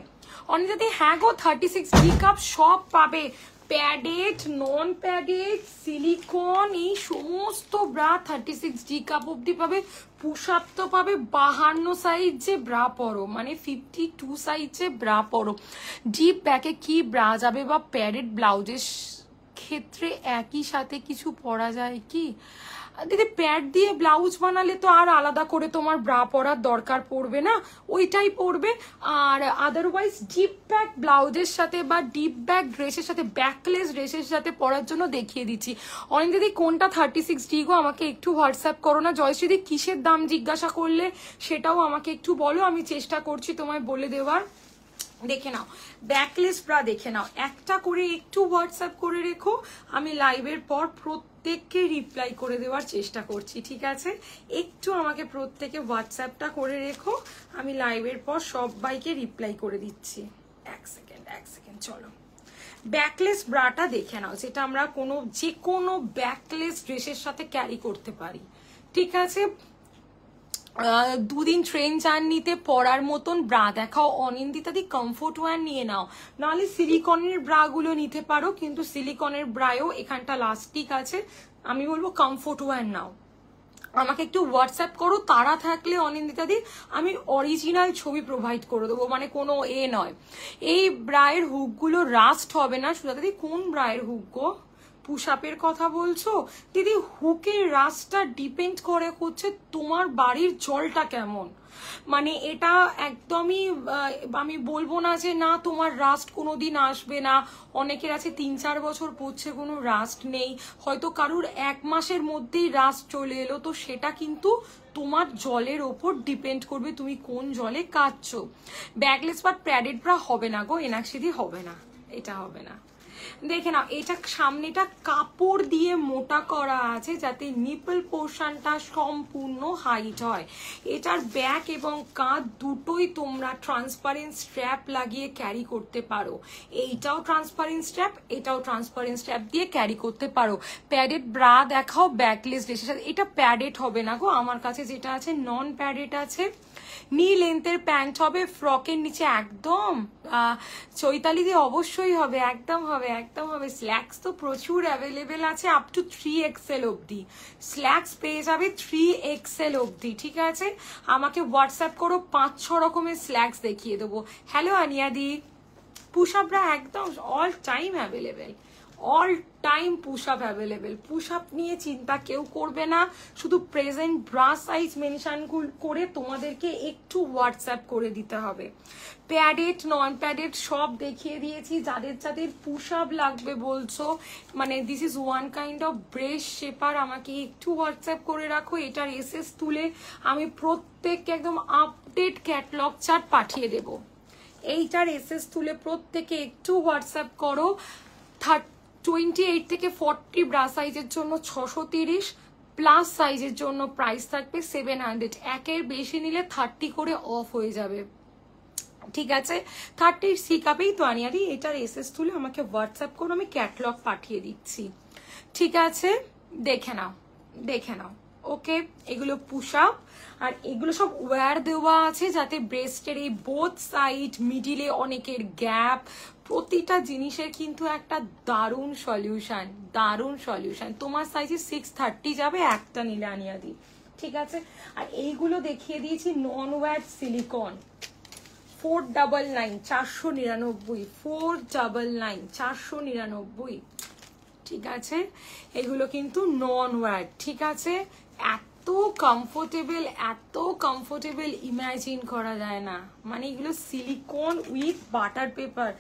অনিতাদি, হ্যাঁ গো, 36 ডি কাপ সব পাবে, প্যাডেড, নন প্যাডেড, সিলিকন, এই সমস্ত ব্রা 36 ডি কাপ অব্দি পাবে। পুশ আপ তো পাবে 52 সাইজ যে ব্রা পরো, মানে 52 সাইজ যে ব্রা পরো। ডিপ ব্যাকে কি ব্রা যাবে বা প্যাডেড ব্লাউজের ক্ষেত্রে একই সাথে কিছু পরা যায় কি? দিদি প্যাড দিয়ে ব্লাউজ বানালে তো আর আলাদা করে তোমার ব্রা পরার দরকার পড়বে না, ওইটাই পরবে। আর আদারওয়াইজ ডিপ ব্যাক ব্লাউজের সাথে বা ডিপ ব্যাক ড্রেসের সাথে, ব্যাকলেস ড্রেসের সাথে পরার জন্য দেখিয়ে দিচ্ছি। অনেক দিদি কোনটা 36 ডি গো, আমাকে একটু হোয়াটসঅ্যাপ করো না। জয়শ্রী, কিসের দাম জিজ্ঞাসা করলে সেটাও আমাকে একটু বলো, আমি চেষ্টা করছি তোমায় বলে দেওয়ার। দেখে নাও ব্যাকলেস ব্রা, দেখে নাও, একটা করে একটু হোয়াটসঅ্যাপ করে রেখো, আমি লাইভের পর প্রত্যেককে রিপ্লাই করে দেওয়ার চেষ্টা করছি, ঠিক আছে? একটু আমাকে প্রত্যেকে হোয়াটসঅ্যাপটা করে রেখো, আমি লাইভের পর সবাইকে রিপ্লাই করে দিচ্ছি। এক সেকেন্ড, চলো ব্যাকলেস ব্রাটা দেখে নাও, যেটা আমরা যে কোনো ব্যাকলেস ড্রেসের সাথে ক্যারি করতে পারি, ঠিক আছে? 2 দিন ট্রেন জার্নিতে পরার মতন ব্রা দেখাও। অনিন্দিতাদি, কমফোর্ট ওয়্যার নিয়ে নাও, নাহলে সিলিকনের ব্রা গুলো নিতে পারো, কিন্তু সিলিকনের ব্রায়ও এখানটা লাস্টিক আছে, আমি বলবো কমফোর্ট ওয়্যার নাও। আমাকে একটু হোয়াটসঅ্যাপ করো, তারা থাকলে অনিন্দিতাদি আমি অরিজিনাল ছবি প্রোভাইড করে দেবো, মানে কোনো নয়। এই ব্রায়ের হুকগুলো রাস্ট হবে না। সুজাতাদি, কোন ব্রায়ের হুক গো? পুশ আপের কথা বলছো দিদি? হুকের রাস্টটা ডিপেন্ড করে হচ্ছে তোমার বাড়ির জলটা কেমন, মানে এটা একদমই আমি বলবো না যে না তোমার রাস্ট কোনোদিন আসবে না। অনেকের আছে 3-4 বছর পড়ছে কোনো রাস্ট নেই, হয়তো কারুর 1 মাসের মধ্যেই রাস্ট চলে এলো, তো সেটা কিন্তু তোমার জলের ওপর ডিপেন্ড করবে, তুমি কোন জলে কাটছো। ব্যাকলেস বা প্যাডেড ব্রা হবে না গো, এনাক্সিদি হবে না, এটা হবে না। দেখে নাও, এটা সামনেটা কাপড় দিয়ে মোটা করা আছে যাতে নিপল পোর্শনটা সম্পূর্ণ হাইট হয়। এটার ব্যাক এবং কাঁধ দুটোই তোমরা ট্রান্সপারেন্ট স্ট্র্যাপ লাগিয়ে ক্যারি করতে পারো। এইটাও ট্রান্সপারেন্ট স্ট্র্যাপ, এটাও ট্রান্সপারেন্ট স্ট্র্যাপ দিয়ে ক্যারি করতে পারো। প্যাডেড ব্রা দেখাও ব্যাকলেস ড্রেসের সাথে। এটা প্যাডেড হবে না গো, আমার কাছে যেটা আছে নন প্যাডেড আছে। নি লেন্থের প্যান্ট হবে, ফ্রকের নিচে একদম। চৈতালি দিয়ে অবশ্যই হবে, একদম হবে, একদম হবে। স্ল্যাক্স তো প্রচুর অ্যাভেলেবেল আছে, আপ টু 3XL অবধি স্ল্যাক্স পেয়ে যাবে, 3XL অবধি, ঠিক আছে? আমাকে হোয়াটসঅ্যাপ করো, 5-6 রকমের স্ল্যাক্স দেখিয়ে দেবো। হ্যালো আনিয়াদি, পুশ আপরা একদম all time available, all time push up available. Push up নিয়ে চিন্তা কেউ করবে না, শুধু প্রেজেন্ট ব্রা সাইজ মেনশন করে তোমাদেরকে একটু হোয়াটসঅ্যাপ করে দিতে হবে। প্যাডেড নন প্যাডেড সব দেখিয়ে দিয়েছি। যাদের যাদের পুশ আপ লাগবে বলছো, মানে this is one kind of breast shaper, আমাকে একটু হোয়াটসঅ্যাপ করে রাখো। এটার এসএস তুলে আমি প্রত্যেককে একদম আপডেট ক্যাটলগ চার্ট পাঠিয়ে দেব। এইটার এসএস তুলে প্রত্যেকে একটু হোয়াটসঅ্যাপ করো। 28 থেকে 40 ব্রা সাইজের জন্য 630, প্লাস সাইজের জন্য প্রাইস থাকবে 700। একের বেশি নিলে 30 করে অফ হয়ে যাবে, ঠিক আছে? 30 সি কাপেই তো আনিয়ারি। এটার এসএস তুলে আমাকে হোয়াটসঅ্যাপ করো, আমি ক্যাটলগ পাঠিয়ে দিচ্ছি, ঠিক আছে? দেখে নাও, দেখে নাও। ওকে, এগুলো পুশ আপ, আর এগুলো সব ওয়্যার দেওয়া আছে যাতে ব্রেস্টের এই বোথ সাইড, মিডিলে অনেকের গ্যাপ, প্রতিটা জিনিসের কিন্তু একটা দারুণ সলিউশন, দারুণ সলিউশন। তোমার সাইজে 630 যাবে একটা নিলে আনিয়াদি, ঠিক আছে? আর এইগুলো দেখিয়ে দিয়েছি নন ওয়্যার সিলিকন, 499 499, 499 499, ঠিক আছে? এগুলো কিন্তু নন ওয়্যার, ঠিক আছে? এত কমফোর্টেবল, এত কমফোর্টেবল ইমাজিন করা যায় না। মানে এগুলো সিলিকন উইথ বাটার পেপার।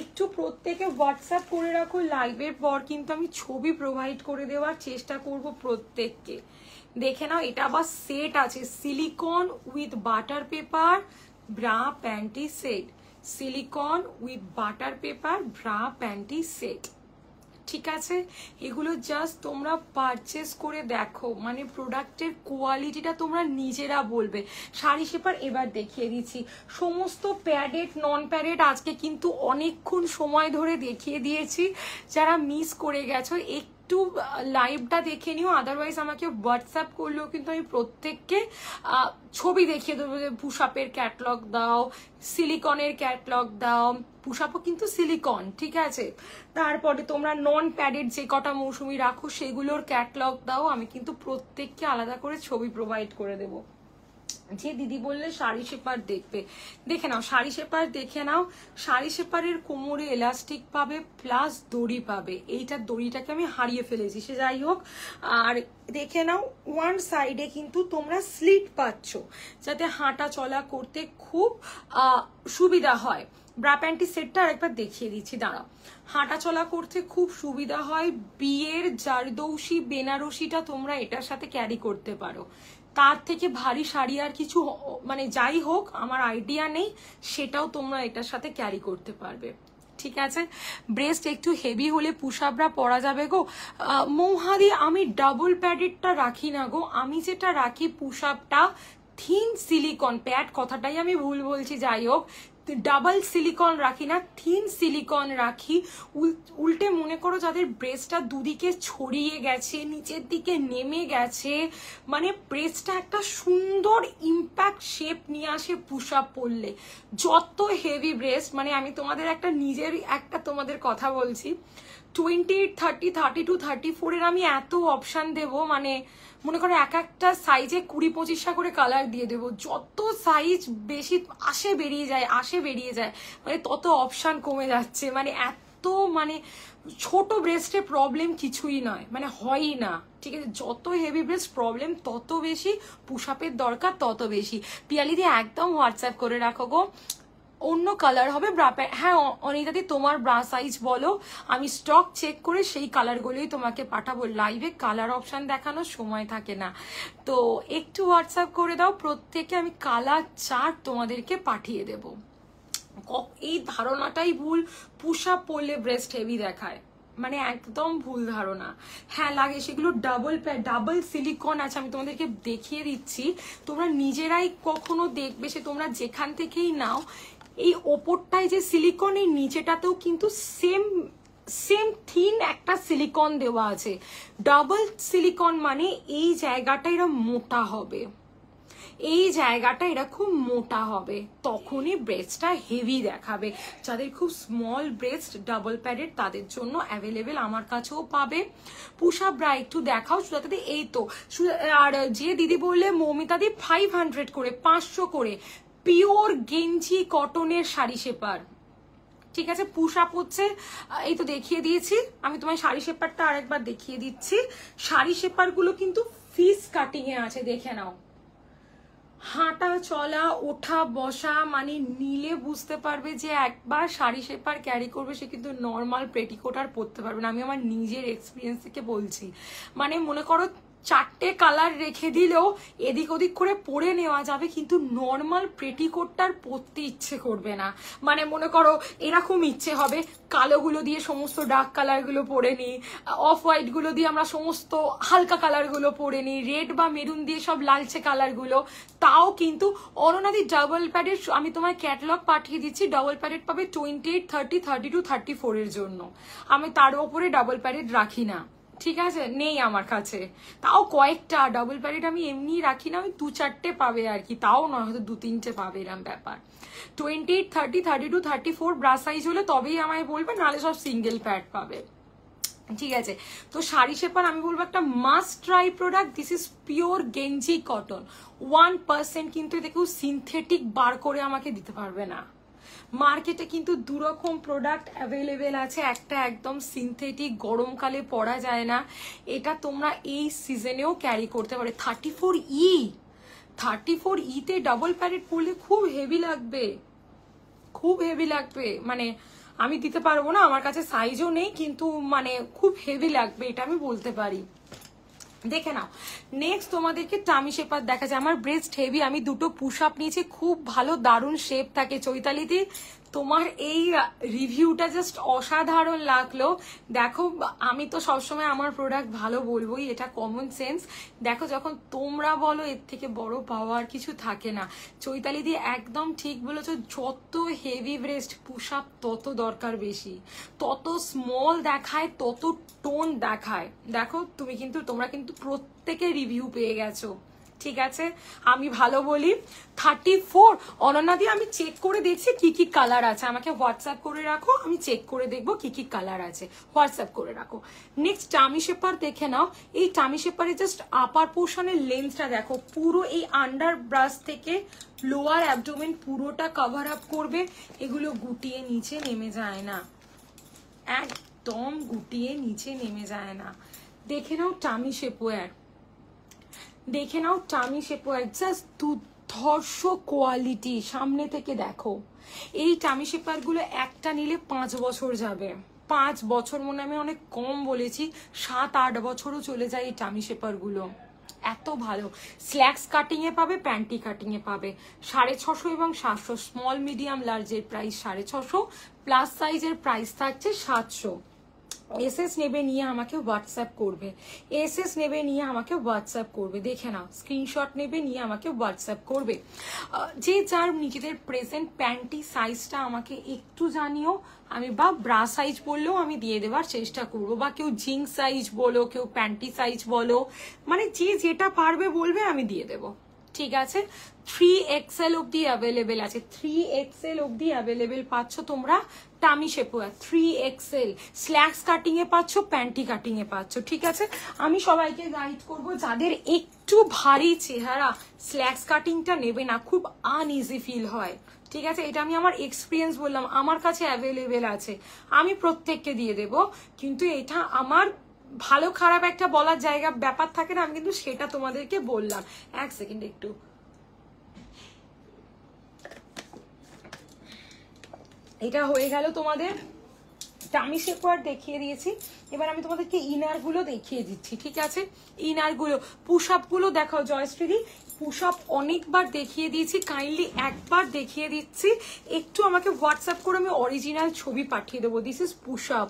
একটু প্রত্যেকে হোয়াটসঅ্যাপ করে রাখো, লাইভের পর কিন্তু আমি ছবি প্রোভাইড করে দেওয়ার চেষ্টা করব প্রত্যেককে। দেখে নাও, এটা আবার সেট আছে, silicone with butter paper bra panty set, silicone with butter paper bra panty set, ঠিক আছে? এগুলো জাস্ট তোমরা পারচেস করে দেখো, মানে প্রোডাক্টের কোয়ালিটিটা তোমরা নিজেরা বলবে। শাড়ি শেপার এবার দেখিয়ে দিচ্ছি, সমস্ত প্যাডেড নন প্যাডেড আজকে কিন্তু অনেকক্ষণ সময় ধরে দেখিয়ে দিয়েছি। যারা মিস করে গেছো একটু লাইভটা দেখে নিও, আদারওয়াইজ আমাকে হোয়াটসঅ্যাপ করলেও কিন্তু আমি প্রত্যেককে ছবি দেখিয়ে দেবো যে পুশ আপের ক্যাটলগ দাও, সিলিকনের ক্যাটলগ দাও। পুশ আপও কিন্তু সিলিকন, ঠিক আছে? তারপরে তোমরা নন প্যাডেড যে কটা মৌসুমি রাখো সেগুলোর ক্যাটলগ দাও, আমি কিন্তু প্রত্যেককে আলাদা করে ছবি প্রোভাইড করে দেবো। যে দিদি বললে শাড়ি শেপার দেখবে, দেখে নাও, শাড়ি শেপার দেখে নাও। শাড়ি শেপারের কোমরে এলাস্টিক পাবে, প্লাস দড়ি পাবে। এইটার দড়িটাকে আমি হারিয়ে ফেলেছি, সে যাই হোক। আর দেখে নাও, ওয়ান সাইডে কিন্তু তোমরা স্লিট পাচ্ছ, যাতে হাঁটা চলা করতে খুব সুবিধা হয়। ব্রা প্যান্টি সেটটা আরেকবার দেখিয়ে দিচ্ছি, দাঁড়াও। হাঁটা চলা করতে খুব সুবিধা হয়। বিয়ের জারদৌসি বেনারসিটা তোমরা এটার সাথে ক্যারি করতে পারো। তার থেকে ভারী শাড়ি আর কিছু, মানে যাই হোক আমার আইডিয়া নেই, সেটাও তোমরা এটার সাথে ক্যারি করতে পারবে, ঠিক আছে? ব্রেস্ট একটু হেভি হলে পুশআপরা পরা যাবে গো। মৌহাদি, আমি ডাবল প্যাডেডটা রাখি না গো, আমি যেটা রাখি পুশআপটা থিন সিলিকন প্যাড, কথাটাই আমি ভুল বলছি, যাই হোক ডাবল সিলিকন রাখি না, থিন সিলিকন রাখি। উল্টে মনে করো যাদের ব্রেস্টটা দুদিকে ছড়িয়ে গেছে, নিচের দিকে নেমে গেছে, মানে ব্রেস্টটা একটা সুন্দর ইম্প্যাক্ট শেপ নিয়ে আসে পুশ আপ পরলে। যত হেভি ব্রেস্ট, মানে আমি তোমাদের একটা নিজের একটা তোমাদের কথা বলছি, 28, 30, 32, 34 এর আমি এত অপশান দেবো, মানে মনে করো এক একটা সাইজে 20-25টা করে কালার দিয়ে দেবো। যত সাইজ বেশি আসে বেরিয়ে যায়, আসে বেরিয়ে যায়, মানে তত অপশান কমে যাচ্ছে। মানে এত, মানে ছোট ব্রেস্টে প্রবলেম কিছুই নয়, মানে হয়ই না, ঠিক আছে? যত হেভি ব্রেস্ট প্রবলেম তত বেশি, পুশ আপের দরকার তত বেশি। পিয়ালিদি একদম হোয়াটসঅ্যাপ করে রাখো গো। অন্য কালার হবে ব্রা প্যান্ট, হ্যাঁ অনিতাদি তোমার ব্রা সাইজ বলো, আমি স্টক চেক করে সেই কালারগুলোই তোমাকে পাঠাবো। লাইভে কালার অপশান দেখানোর সময় থাকে না, তো একটু হোয়াটসঅ্যাপ করে দাও প্রত্যেকে, আমি কালার চার্ট তোমাদেরকে পাঠিয়ে দেব। এই ধারণাটাই ভুল, পুশ আপ পরলে ব্রেস্ট হেভি দেখায়, মানে একদম ভুল ধারণা। হ্যাঁ লাগে, সেগুলো ডাবল সিলিকন আছে, আমি তোমাদেরকে দেখিয়ে দিচ্ছি, তোমরা নিজেরাই কখনো দেখবে, সে তোমরা যেখান থেকেই নাও। এই ওপরটায় যে সিলিকন, এই নিচেটাতেও কিন্তু সেম থিন একটা সিলিকন দেওয়া আছে। ডাবল সিলিকন মানে এই জায়গাটা এরা মোটা হবে, এই জায়গাটা এটা খুব মোটা হবে, তখনই ব্রেস্টটা হেভি দেখাবে। যাদের খুব স্মল ব্রেস্ট ডাবল প্যাডেড তাদের জন্য অ্যাভেলেবেল আমার কাছেও পাবে। পুশ আপ ব্রা একটু দেখাও সুজাতাদি। এই তো, আর যে দিদি বললে মৌমিতাদি 500 করে, 500 করে পিওর গেঞ্জি কটনের শাড়ি শেপার, ঠিক আছে। পুশ আপ হচ্ছে, এই তো দেখিয়ে দিয়েছি আমি তোমায় শাড়ি শেপারটা আরেকবার দেখিয়ে দিচ্ছি। শাড়ি শেপার গুলো কিন্তু ফিস কাটিং এ আছে, দেখে নাও। হাঁটা চলা ওঠা বসা মানে নিলে বুঝতে পারবে যে একবার শাড়ি শেপার ক্যারি করবে সে কিন্তু নর্মাল পেটিকোট আর পরতে পারবে না। আমি আমার নিজের এক্সপিরিয়েন্স থেকে বলছি। মানে মনে করো 4টে কালার রেখে দিলেও এদিক ওদিক করে পরে নেওয়া যাবে, কিন্তু নর্মাল পেটিকোটটার পরতে ইচ্ছে করবে না। মানে মনে করো এরকম ইচ্ছে হবে কালোগুলো দিয়ে সমস্ত ডার্ক কালারগুলো পরে নিই, অফ হোয়াইটগুলো দিয়ে আমরা সমস্ত হালকা কালারগুলো পরে নিই, রেড বা মেরুন দিয়ে সব লালচে কালারগুলো। তাও কিন্তু অননাদি ডাবল প্যাডের আমি তোমায় ক্যাটালগ পাঠিয়ে দিচ্ছি। ডাবল প্যাডেড পাবে 28, 30, 32, 34 এর জন্য। আমি তার ওপরে ডাবল প্যাডেড রাখি না, ঠিক আছে, নেই আমার কাছে। তাও কয়েকটা ডাবল প্যাডেড আমি এমনি রাখি না, আমি 2-4টে পাবে আর কি, তাও নয় হয়তো 2-3টে পাবে এরকম ব্যাপার। 28, 30, 32, 34 ব্রা সাইজ হলে তবেই আমায় বলবে, নাহলে সব সিঙ্গেল প্যাড পাবে। ঠিক আছে, তো শাড়ি শেপার আমি বলবো একটা must try product. This is pure গেঞ্জি কটন, 1% কিন্তু এটা কেউ সিনথেটিক বার করে আমাকে দিতে পারবে না। মার্কেটে কিন্তু দুরকম প্রোডাক্ট অ্যাভেলেবেল আছে, একটা একদম সিনথেটিক, গরমকালে পরা যায় না, এটা তোমরা এই সিজনেও ক্যারি করতে পারো। 34E তে ডাবল প্যাডেড পরলে খুব হেভি লাগবে, খুব হেভি লাগবে। মানে আমি দিতে পারবো না, আমার কাছে সাইজও নেই, কিন্তু মানে খুব হেভি লাগবে এটা আমি বলতে পারি। দেখে নাও, নেক্সট তোমাদেরকে টামি শেপার দেখা যায়। আমার ব্রেস্ট হেভি, আমি দুটো পুশ আপ নিয়েছি, খুব ভালো দারুণ শেপ থাকে। চৈতালিদি তোমার এই রিভিউটা জাস্ট অসাধারণ লাগলো। দেখো আমি তো সবসময় আমার প্রোডাক্ট ভালো বলবোই, এটা কমন সেন্স। দেখো যখন তোমরা বলো এর থেকে বড় পাওয়ার কিছু থাকে না। চৈতালিদি একদম ঠিক বলেছো, যত হেভি ব্রেস্ট পুশ আপ তত দরকার বেশি, তত স্মল দেখায় তত টোন দেখায়। দেখো তোমরা কিন্তু প্রত্যেকে রিভিউ পেয়ে গেছো, ঠিক আছে, আমি ভালো বলি। 34 অনন্যাদি আমি চেক করে দেখছি কি কি কালার আছে, আমাকে হোয়াটসঅ্যাপ করে রাখো, আমি চেক করে দেখবো কি কি কালার আছে, হোয়াটসঅ্যাপ করে রাখো। নেক্সট টামি শেপার দেখে নাও। এই টামি শেপারে জাস্ট আপার পোর্শনের লেন্থটা দেখো, পুরো এই আন্ডার ব্রাশ থেকে লোয়ার অ্যাবডোমেন পুরোটা কভার আপ করবে। এগুলো গুটিয়ে নিচে নেমে যায় না, একদম গুটিয়ে নিচে নেমে যায় না। দেখে নাও টামি শেপওয়্যার, দেখে নাও টামি শেপওয়্যার, জাস্ট দুর্ধর্ষ কোয়ালিটি। সামনে থেকে দেখো, এই টামি শেপার গুলো একটা নিলে 5 বছর যাবে। 5 বছর মনে আমি অনেক কম বলেছি, 7-8 বছরও চলে যায় এই টামি শেপার গুলো, এত ভালো। স্ল্যাক্স কাটিং এ পাবে, প্যান্টি কাটিং এ পাবে। 650 এবং 700, স্মল মিডিয়াম লার্জের প্রাইস 650, প্লাস সাইজের প্রাইস থাকছে 700। এসএস নেবে নিয়ে আমাকে হোয়াটসঅ্যাপ করবে, এসএস নেবে নিয়ে আমাকে হোয়াটসঅ্যাপ করবে। দেখে নাও, স্ক্রিনশট নেবে নিয়ে আমাকে হোয়াটসঅ্যাপ করবে। যে যার নিজেদের প্রেজেন্ট প্যান্টি সাইজটা আমাকে একটু জানিও, আমি বা ব্রা সাইজ বললেও আমি দিয়ে দেওয়ার চেষ্টা করবো, বা কেউ জিন্স সাইজ বলো, কেউ প্যান্টি সাইজ বলো, মানে যে যেটা পারবে বলবে আমি দিয়ে দেবো, ঠিক আছে। 3XL অব্দি অ্যাভেলেবেল আছে, 3XL অব্দি অ্যাভেলেবেল পাচ্ছ তোমরা টামি শেপওয়্যার। 3XL স্ল্যাক্স কাটিং এ পাচ্ছ, প্যান্টি কাটিং এ পাচ্ছ, ঠিক আছে। আমি সবাইকে গাইড করব, যাদের একটু ভারী চেহারা স্ল্যাক্স কাটিংটা নেবে না, খুব আনইজি ফিল হয়, ঠিক আছে। এটা আমি আমার এক্সপিরিয়েন্স বললাম, আমার কাছে অ্যাভেলেবেল আছে, আমি প্রত্যেককে দিয়ে দেব, কিন্তু এটা আমার ভালো খারাপ একটা বলার জায়গা ব্যাপার থাকে না, আমি কিন্তু সেটা তোমাদেরকে বললাম। এক সেকেন্ড একটু, এটা হয়ে গেল তোমাদের টামি শেপওয়্যার দেখিয়ে দিয়েছি। এবার আমি তোমাদেরকে ইনার গুলো দেখিয়ে দিচ্ছি, ঠিক আছে। ইনার গুলো, পুশ আপ গুলো দেখাও জয়শ্রী। পুশ আপ অনেকবার দেখিয়ে দিয়েছি, কাইন্ডলি একবার দেখিয়ে দিচ্ছি, একটু আমাকে হোয়াটসঅ্যাপ করে আমি অরিজিনাল ছবি পাঠিয়ে দেবো। This is push up,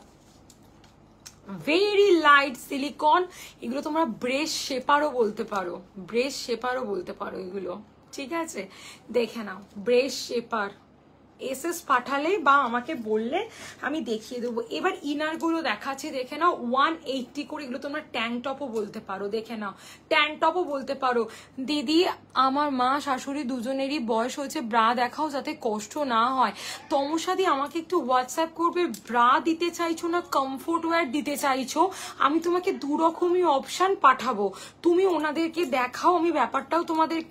very light silicone. এগুলো তোমরা ব্রেস শেপারও বলতে পারো, ব্রেস শেপারও বলতে পারো এগুলো, ঠিক আছে। দেখে নাও, ব্রেস শেপার। এসএস পাঠালে বা আমাকে বললে আমি দেখিয়ে দেবো। এবার ইনার গুলো দেখাচ্ছি, দেখে নাও। 180 করে, এগুলো তোমরা ট্যাঙ্ক টপও বলতে পারো, দেখে নাও, ট্যাঙ্ক টপও বলতে পারো। দিদি আমার মা শাশুড়ি দুজনেরই বয়স হয়েছে, ব্রা দেখাও যাতে কষ্ট না হয়। তমসাদি আমাকে একটু হোয়াটসঅ্যাপ করবে, ব্রা দিতে চাইছো না কমফোর্ট ওয়্যার দিতে চাইছো, আমি তোমাকে দুরকমই অপশন পাঠাবো, তুমি ওনাদেরকে দেখাও, আমি ব্যাপারটাও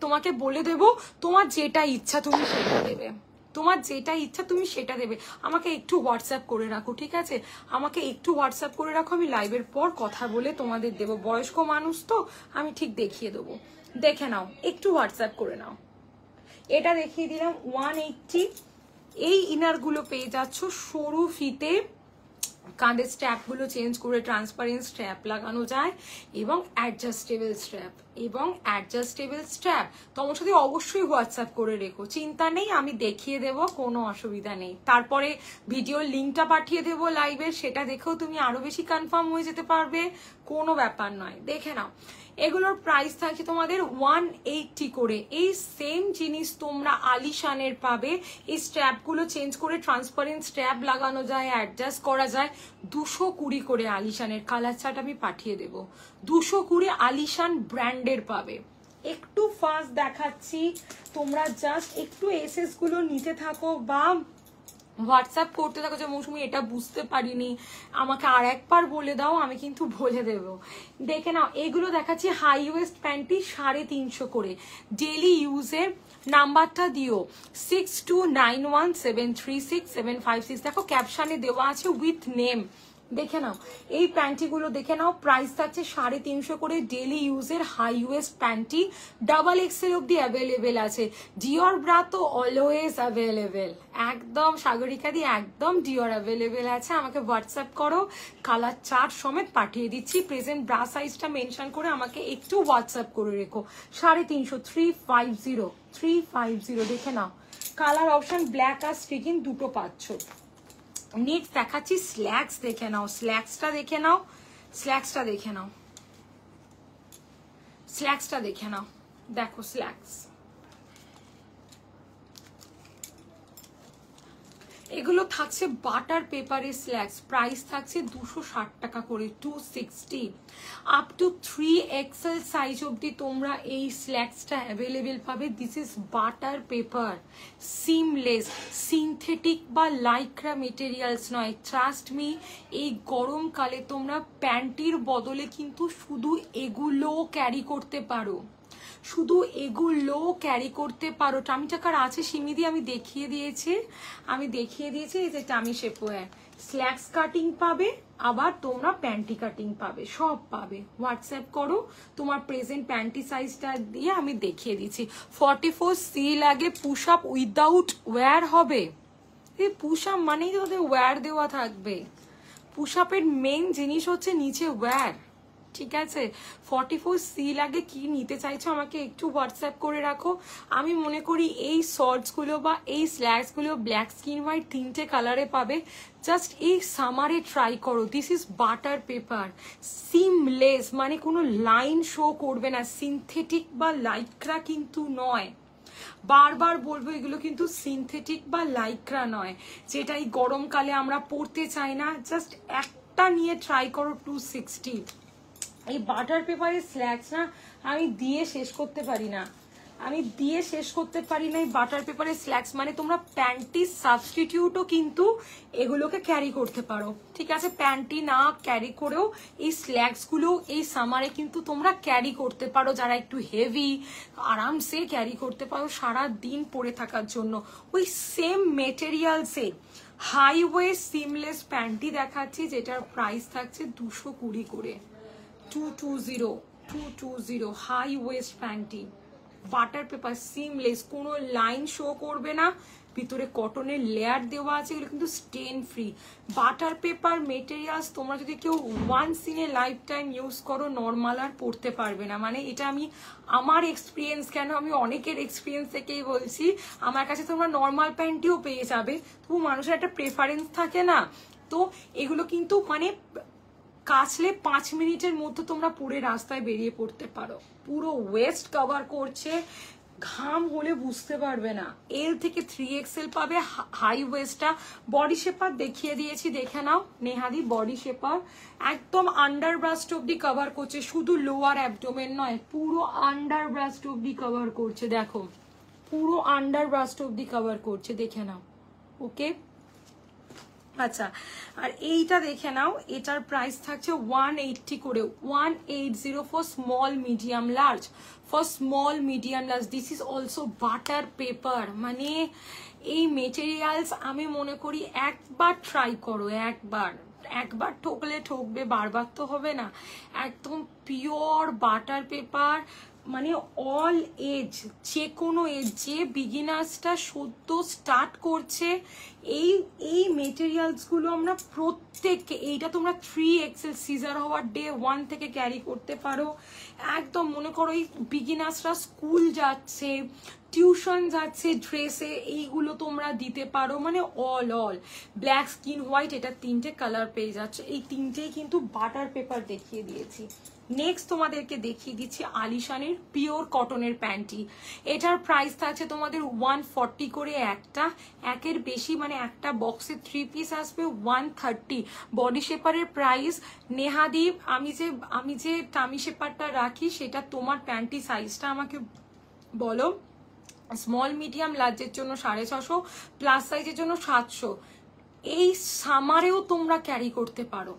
তোমাকে বলে দেবো, তোমার যেটা ইচ্ছা তুমি সেটা দেবে, তোমার যেটা ইচ্ছা তুমি সেটা দেবে। আমাকে একটু হোয়াটসঅ্যাপ করে রাখো, ঠিক আছে? আমাকে একটু হোয়াটসঅ্যাপ করে রাখো, আমি লাইভের পর কথা বলে তোমাদের দেবো। বয়স্ক মানুষ তো, আমি ঠিক দেখিয়ে দেবো। দেখে নাও, একটু হোয়াটসঅ্যাপ করে নাও। এটা দেখিয়ে দিলাম 180। এই ইনারগুলো পেয়ে যাচ্ছ সরু ফিতে, কাঁধের স্ট্র্যাপগুলো চেঞ্জ করে ট্রান্সপারেন্ট স্ট্র্যাপ লাগানো যায়, এবং অ্যাডজাস্টেবল স্ট্র্যাপ, তোমার সাথে অবশ্যই হোয়াটসঅ্যাপ করে রেখো, চিন্তা নেই, আমি দেখিয়ে দেব, কোনো অসুবিধা নেই। তারপরে ভিডিওর লিঙ্কটা পাঠিয়ে দেবো লাইভের, সেটা দেখেও তুমি আরো বেশি কনফার্ম হয়ে যেতে পারবে, কোনো ব্যাপার নয়। দেখে নাও, এগুলোর প্রাইস থাকছে তোমাদের 180 করে। এই সেম জিনিস তোমরা আলিশানের পাবে। এই স্ট্র্যাপগুলো চেঞ্জ করে ট্রান্সপারেন্ট স্ট্র্যাপ লাগানো যায়, অ্যাডজাস্ট করা যায়। 220 করে আলিশানের, কালার চার্ট আমি পাঠিয়ে দেব। 220 আলিশান ব্র্যান্ডের পাবে। একটু ফাস্ট দেখাচ্ছি, তোমরা জাস্ট একটু এসএস গুলো নিতে থাকো বা হোয়াটসঅ্যাপ করতে থাকো যে মৌসুমি এটা বুঝতে পারিনি, আমাকে আর একবার বলে দাও, আমি কিন্তু বলে দেব। দেখে নাও, এগুলো দেখাচ্ছি হাই ওয়েস্ট প্যান্টি 350 করে, ডেলি ইউজের। নাম্বারটা দিও 6291736756। দেখো ক্যাপশনে দেওয়া আছে উইথ নেম। দেখে নাও, এই প্যান্টিগুলো দেখে নাও, প্রাইস থাকছে 350 করে, ডেলি ইউজের high waist panty. Double XL অব্দি অ্যাভেলেবেল আছে। ডিওর ব্রা তো অলওয়েজ অ্যাভেলেবেল, একদম সাগরিকা দি, একদম ডিওর অ্যাভেলেবেল আছে। আমাকে হোয়াটসঅ্যাপ করো, কালার চার্ট সমেত পাঠিয়ে দিচ্ছি। প্রেজেন্ট ব্রা সাইজটা মেনশন করে আমাকে একটু হোয়াটসঅ্যাপ করে রেখো। 350, 350 দেখে নাও। কালার অপশন ব্ল্যাক আর স্টিকিং দুটো পাচ্ছ। নিট দেখাচ্ছি, স্ল্যাক্স দেখে নাও, স্ল্যাক্সটা দেখে নাও, স্ল্যাক্সটা দেখে নাও, স্ল্যাক্সটা দেখে নাও। দেখো স্ল্যাক্স, এগুলো থাকছে বাটার পেপারের স্ল্যাক্স, প্রাইস থাকছে 260 টাকা করে, 260। আপ টু 3XL সাইজ অব্দি তোমরা এই স্ল্যাক্সটা অ্যাভেলেবেল পাবে। This is butter paper, seamless, synthetic বা লাইক্রা মেটেরিয়ালস নয়। ট্রাস্ট মি, এই গরমকালে তোমরা প্যান্টির বদলে কিন্তু শুধু এগুলো ক্যারি করতে পারো, শুধু এগুলো ক্যারি করতে পারো। টামি টাকার আছে সিমিদি, আমি দেখিয়ে দিয়েছি এই যে টামি শেপওয়্যার। স্ল্যাক্স কাটিং পাবে, আবার তোমরা প্যান্টি কাটিং পাবে, সব পাবে। হোয়াটসঅ্যাপ করো তোমার প্রেজেন্ট প্যান্টি সাইজটা দিয়ে আমি দেখিয়ে দিচ্ছি। 44C লাগে, পুশ আপ উইদাউট ওয়্যার হবে। এই পুশ আপ মানেই তো ওদের ওয়্যার দেওয়া থাকবে। পুশ আপের মেইন জিনিস হচ্ছে নিচে ওয়্যার, ঠিক আছে? 44C লাগে, কি নিতে চাইছো আমাকে একটু হোয়াটসঅ্যাপ করে রাখো। আমি মনে করি এই শর্টস গুলো বা এই স্ল্যাক্স গুলো ব্ল্যাক, স্কিন হোয়াইট, 3টে কালারে পাবে। জাস্ট এই সামারে ট্রাই করো। This is butter paper, seamless, মানে কোনো লাইন শো করবে না, সিনথেটিক বা লাইক্রা কিন্তু নয়। বারবার বলবো, এগুলো কিন্তু সিনথেটিক বা লাইক্রা নয়, যেটা এই গরমকালে আমরা পরতে চাই না। জাস্ট একটা নিয়ে ট্রাই করো, 260। এই বাটার পেপারের স্ল্যাক্স না আমি দিয়ে শেষ করতে পারি না, এই বাটার পেপারের স্ল্যাক্স। মানে তোমরা প্যান্টি সাবস্টিটিউটও কিন্তু এগুলোকে ক্যারি করতে পারো, ঠিক আছে? প্যান্টি না ক্যারি করেও এই স্ল্যাক্স গুলো এই সামারে কিন্তু তোমরা ক্যারি করতে পারো, যারা একটু হেভি, আরামসে ক্যারি করতে পারো সারা দিন পরে থাকার জন্য। ওই সেম মেটেরিয়ালসে হাই ওয়েস্ট সিমলেস প্যান্টি দেখাচ্ছি, যেটার প্রাইস থাকছে 220 করে, 220 high waist panty, butter paper, seamless, কোনো লাইন শো করবে না, ভিতরে কটনের লেয়ার দেওয়া আছে, এগুলো কিন্তু stain free. Butter paper materials তোমরা যদি কেউ once in a lifetime use করো, নর্মাল আর পড়তে পারবে না। মানে এটা আমি আমার এক্সপিরিয়েন্স, কেন আমি অনেকের এক্সপিরিয়েন্স থেকেই বলছি। আমার কাছে তোমরা নর্মাল প্যান্টিও পেয়ে যাবে, তবু মানুষের একটা প্রেফারেন্স থাকে না, তো এগুলো কিন্তু মানে কাচলে 5 মিনিটের মধ্যে তোমরা পুরো রাস্তায় বেরিয়ে পড়তে পারো। পুরো ওয়েস্ট কভার করছে, ঘাম হলে বুঝতে পারবে না। এল থেকে 3XL পাবে হাই ওয়েস্টটা। বডি শেপার দেখিয়ে দিয়েছি, দেখে নাও নেহাদি। বডি শেপার একদম আন্ডার ব্রাস্ট অব্দি কভার করছে, শুধু লোয়ার অ্যাবডোমেন নয়, পুরো আন্ডার ব্রাস্ট অব্দি কভার করছে। দেখো পুরো আন্ডার ব্রাস্ট অব্দি কভার করছে, দেখে নাও। ওকে, আচ্ছা, আর এইটা দেখে নাও, এটার প্রাইস থাকছে 180 করে, 180 for small medium large, for small medium large. This is also butter paper, মানে এই মেটেরিয়ালস আমি মনে করি একবার ট্রাই করো, একবার ঠকলে ঠকবে, বারবার তো হবে না। একদম পিওর বাটার পেপার, মানে অল এজ, যে কোনো এজ, যে বিগিনার্সটা সদ্য স্টার্ট করছে, এই মেটেরিয়ালসগুলো আমরা প্রত্যেককে, এইটা তোমরা 3XL সিজার হওয়ার ডে 1 থেকে ক্যারি করতে পারো। একদম মনে করো এই বিগিনার্সরা স্কুল যাচ্ছে, টিউশন যাচ্ছে, ড্রেসে এইগুলো তোমরা দিতে পারো, মানে অল ব্ল্যাক, স্কিন, হোয়াইট, এটা 3টে কালার পেয়ে যাচ্ছে। এই 3টেই কিন্তু বাটার পেপার দেখিয়ে দিয়েছি। নেক্সট তোমাদেরকে দেখিয়ে দিচ্ছি আলিশানের পিওর কটনের প্যান্টি। এটার প্রাইস থাকছে তোমাদের 140 করে একটা, একের বেশি, মানে একটা বক্সে 3 পিস আসবে 130। বডি শেপারের প্রাইস, নেহাদীপ আমি যে টামি শেপারটা রাখি সেটা তোমার প্যান্টি সাইজটা আমাকে বলো। স্মল মিডিয়াম লার্জের জন্য 650, প্লাস সাইজের জন্য 700। এই সামারেও তোমরা ক্যারি করতে পারো।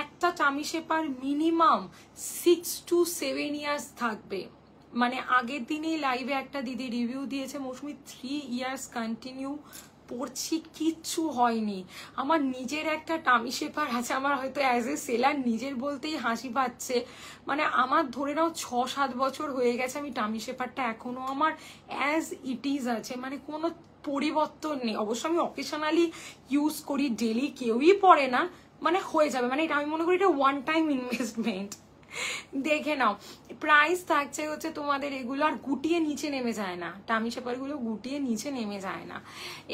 একটা tummy shaper minimum 6 to 7 years থাকবে। মানে আগের দিনেই লাইভে একটা দিদি রিভিউ দিয়েছে, মৌসুমি 3 ইয়ার্স কন্টিনিউ পড়ছি, কিচ্ছু হয়নি। আমার নিজের একটা টামি শেপার আছে, আমার হয়তো অ্যাজ এ সেলার নিজের বলতেই হাসি পাচ্ছে, মানে আমার ধরে নাও 6-7 বছর হয়ে গেছে আমি টামি শেপারটা এখনো আমার অ্যাজ ইট ইজ আছে, মানে কোনো পরিবর্তন নেই। অবশ্য আমি অকেশনালি ইউজ করি, ডেলি কেউই পড়ে না, মানে হয়ে যাবে, মানে এটা আমি মনে করি এটা ওয়ান টাইম ইনভেস্টমেন্ট। দেখে নাও প্রাইস থাকছে হচ্ছে তোমাদের, এগুলো আর গুটিয়ে নিচে নেমে যায় না, টামি শেপারগুলো গুটিয়ে নিচে নেমে যায় না।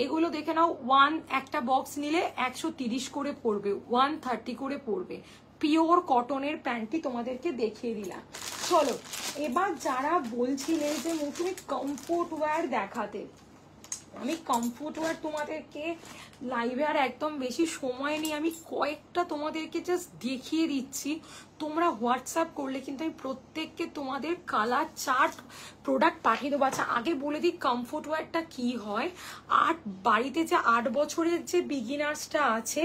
এগুলো দেখে নাও, একটা বক্স নিলে 130 করে পড়বে, 130 করে পড়বে। পিওর কটনের প্যান্টটি তোমাদেরকে দেখিয়ে দিলাম। চলো এবার যারা বলছিলে যে তুমি কমফোর্ট ওয়্যার দেখাতে, আমি কমফোর্ট ওয়্যার তোমাদেরকে লাইভে আর একদম বেশি সময় নেই, আমি কয়েকটা তোমাদেরকে জাস্ট দেখিয়ে দিচ্ছি। তোমরা হোয়াটসঅ্যাপ করলে কিন্তু আমি প্রত্যেককে তোমাদের কালার চার্ট প্রোডাক্ট পাঠিয়ে দেবো। আচ্ছা আগে বলে দিই কমফোর্ট ওয়্যারটা কি হয়। বাড়িতে যে 8 বছরের যে বিগিনার্সটা আছে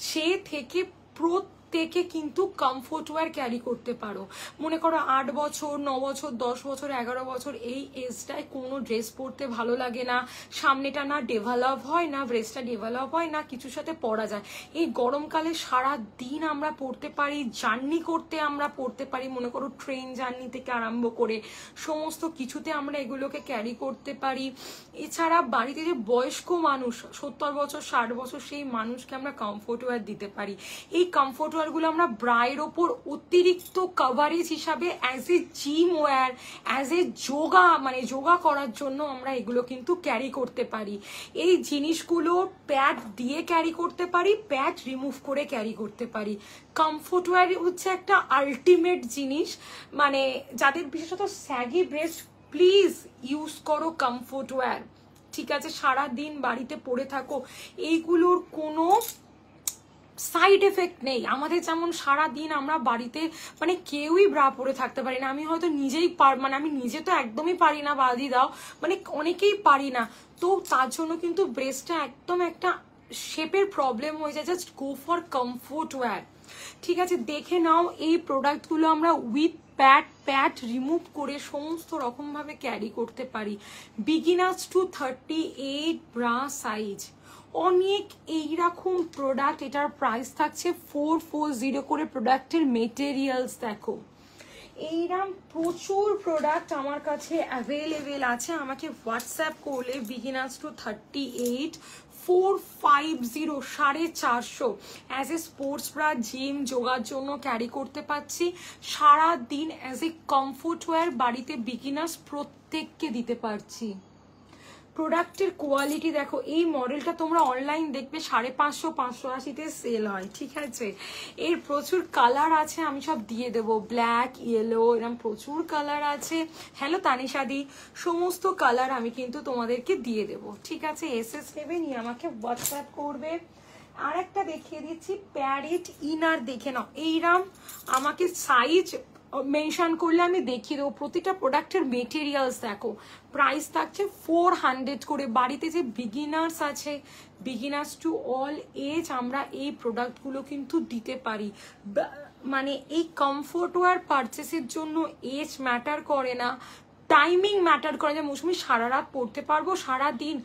সে থেকে প্রত্যেকে কিন্তু কমফোর্ট ওয়্যার ক্যারি করতে পারো। মনে করো 8 বছর, 9 বছর, 10 বছর, 11 বছর, এই এজটায় কোনো ড্রেস পরতে ভালো লাগে না, সামনেটা না ডেভেলপ হয়, না ব্রেস্টটা ডেভেলপ হয়, না কিছুর সাথে পরা যায়। এই গরমকালে সারা দিন আমরা পরতে পারি, জার্নি করতে আমরা পরতে পারি, মনে করো ট্রেন জার্নি থেকে আরম্ভ করে সমস্ত কিছুতে আমরা এগুলোকে ক্যারি করতে পারি। এছাড়া বাড়িতে যে বয়স্ক মানুষ 70 বছর 60 বছর, সেই মানুষকে আমরা কমফোর্ট ওয়্যার দিতে পারি। এই কমফোর্ট ওয়্যারগুলো আমরা ব্রায়ের ওপর অতিরিক্ত কভারেজ হিসাবে as a gym wear, as a yoga, মানে যোগা করার জন্য আমরা এগুলো কিন্তু ক্যারি করতে পারি। এই জিনিসগুলো প্যাড দিয়ে ক্যারি করতে পারি, প্যাড রিমুভ করে ক্যারি করতে পারি। কমফোর্ট ওয়্যার হচ্ছে একটা আলটিমেট জিনিস, মানে যাদের বিশেষত স্যাগি ব্রেস্ট, প্লিজ ইউজ করো কমফোর্ট ওয়্যার, ঠিক আছে? সারাদিন বাড়িতে পড়ে থাকো, এইগুলোর কোনো সাইড এফেক্ট নেই। আমাদের যেমন সারাদিন আমরা বাড়িতে মানে কেউই ব্রা পরে থাকতে পারি না, আমি হয়তো নিজেই মানে আমি নিজে তো একদমই পারি না, বাদি দাও, মানে অনেকেই পারি না, তো তার জন্য কিন্তু ব্রেস্টটা একদম একটা শেপের প্রবলেম হয়ে যায়। Just go for comfort wear, ঠিক আছে? দেখে নাও এই প্রোডাক্টগুলো আমরা উইথ প্যাড রিমুভ করে সমস্ত রকম ভাবে ক্যারি করতে পারি। বিগিনার্স টু 38 ব্রা সাইজ, অনেক এইরকম প্রোডাক্ট। এটার প্রাইস থাকছে 440 করে। প্রোডাক্টের মেটেরিয়ালস দেখো, এইরকম প্রচুর প্রোডাক্ট আমার কাছে অ্যাভেলেবেল আছে। আমাকে হোয়াটসঅ্যাপ করলে beginners to 38 450 450 as a sports bra, gym, যোগার জন্য ক্যারি করতে পারছি সারাদিন, অ্যাজ এ কমফোর্ট ওয়্যার বাড়িতে বিগিনার্স প্রত্যেককে দিতে পারছি। প্রোডাক্টের কোয়ালিটি দেখো, এই মডেলটা তোমরা অনলাইন দেখবে 550 580-তে সেল হয়, ঠিক আছে? এর প্রচুর কালার আছে, আমি সব দিয়ে দেবো, ব্ল্যাক, ইয়েলো, এরকম প্রচুর কালার আছে। হ্যালো তানিশাদি, সমস্ত কালার আমি কিন্তু তোমাদেরকে দিয়ে দেবো, ঠিক আছে? এসএস নেবে নিয়ে আমাকে হোয়াটসঅ্যাপ করবে। আর একটা দেখিয়ে দিচ্ছি প্যারেট ইনার, দেখে নাও এইরাম আমাকে সাইজ মেনশন করলে আমি দেখিয়ে দেবো। প্রতিটা প্রোডাক্টের মেটেরিয়ালস দেখো, প্রাইস থাকছে 400 করে। বাড়িতে যে বিগিনার্স আছে, বিগিনার্স টু অল এজ আমরা এই প্রোডাক্টগুলো কিন্তু দিতে পারি। মানে এই কমফোর্ট ওয়্যার পারচেসের জন্য এজ ম্যাটার করে না, টাইমিং ম্যাটার করে। যে মৌসুমি সারা রাত পড়তে পারবো, সারা দিন,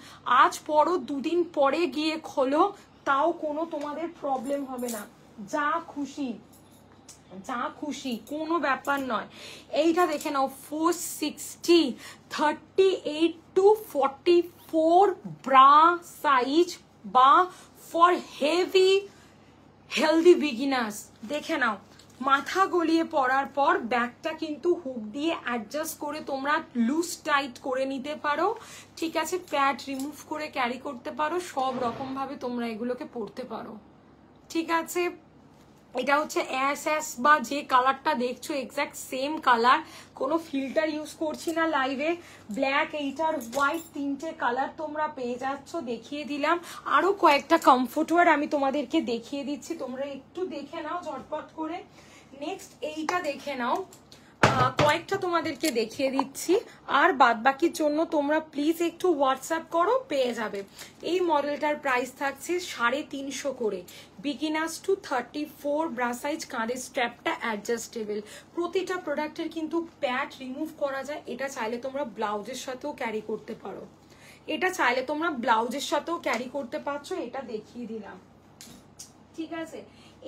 আজ পরো 2 দিন পরে গিয়ে খোলো, তাও কোনো তোমাদের প্রবলেম হবে না। যা খুশি যা খুশি, কোনো ব্যাপার নয়। এইটা দেখে নাও 460, 38 to 44 ব্রা সাইজ বা ফর হেভি হেলদি বিগিনার্স। দেখে নাও, মাথা গলিয়ে পরার পর ব্যাগটা কিন্তু হুক দিয়ে অ্যাডজাস্ট করে তোমরা লুজ টাইট করে নিতে পারো, ঠিক আছে? প্যাড রিমুভ করে ক্যারি করতে পারো, সব রকম ভাবে তোমরা এগুলোকে পরতে পারো, ঠিক আছে? এটা হচ্ছে অ্যাশ বা যে কালারটা দেখছো এক্স্যাক্ট সেম কালার, কোনো ফিল্টার ইউজ করছি না লাইভে। ব্ল্যাক, এইটার হোয়াইট, 3টে কালার তোমরা পেয়ে যাচ্ছ, দেখিয়ে দিলাম। আরো কয়েকটা কমফোর্ট ওয়্যার আমি তোমাদেরকে দেখিয়ে দিচ্ছি, তোমরা একটু দেখে নাও ঝটপট করে। নেক্সট এইটা দেখে নাও, কয়েকটা তোমাদেরকে দেখিয়ে দিচ্ছি, আর বাদ বাকির জন্য তোমরা প্লিজ একটু হোয়াটসঅ্যাপ করো, পেয়ে যাবে। এই মডেলটার প্রাইস থাকছে 350 করে। বিগিনার্স টু 34 ব্রা সাইজ, কাঁধের স্ট্র্যাপটা অ্যাডজাস্টেবল। প্রতিটা প্রোডাক্টের কিন্তু প্যাড রিমুভ করা যায়। এটা চাইলে তোমরা ব্লাউজের সাথেও ক্যারি করতে পারো, এটা চাইলে তোমরা ব্লাউজের সাথেও ক্যারি করতে পারছো, এটা দেখিয়ে দিলাম, ঠিক আছে?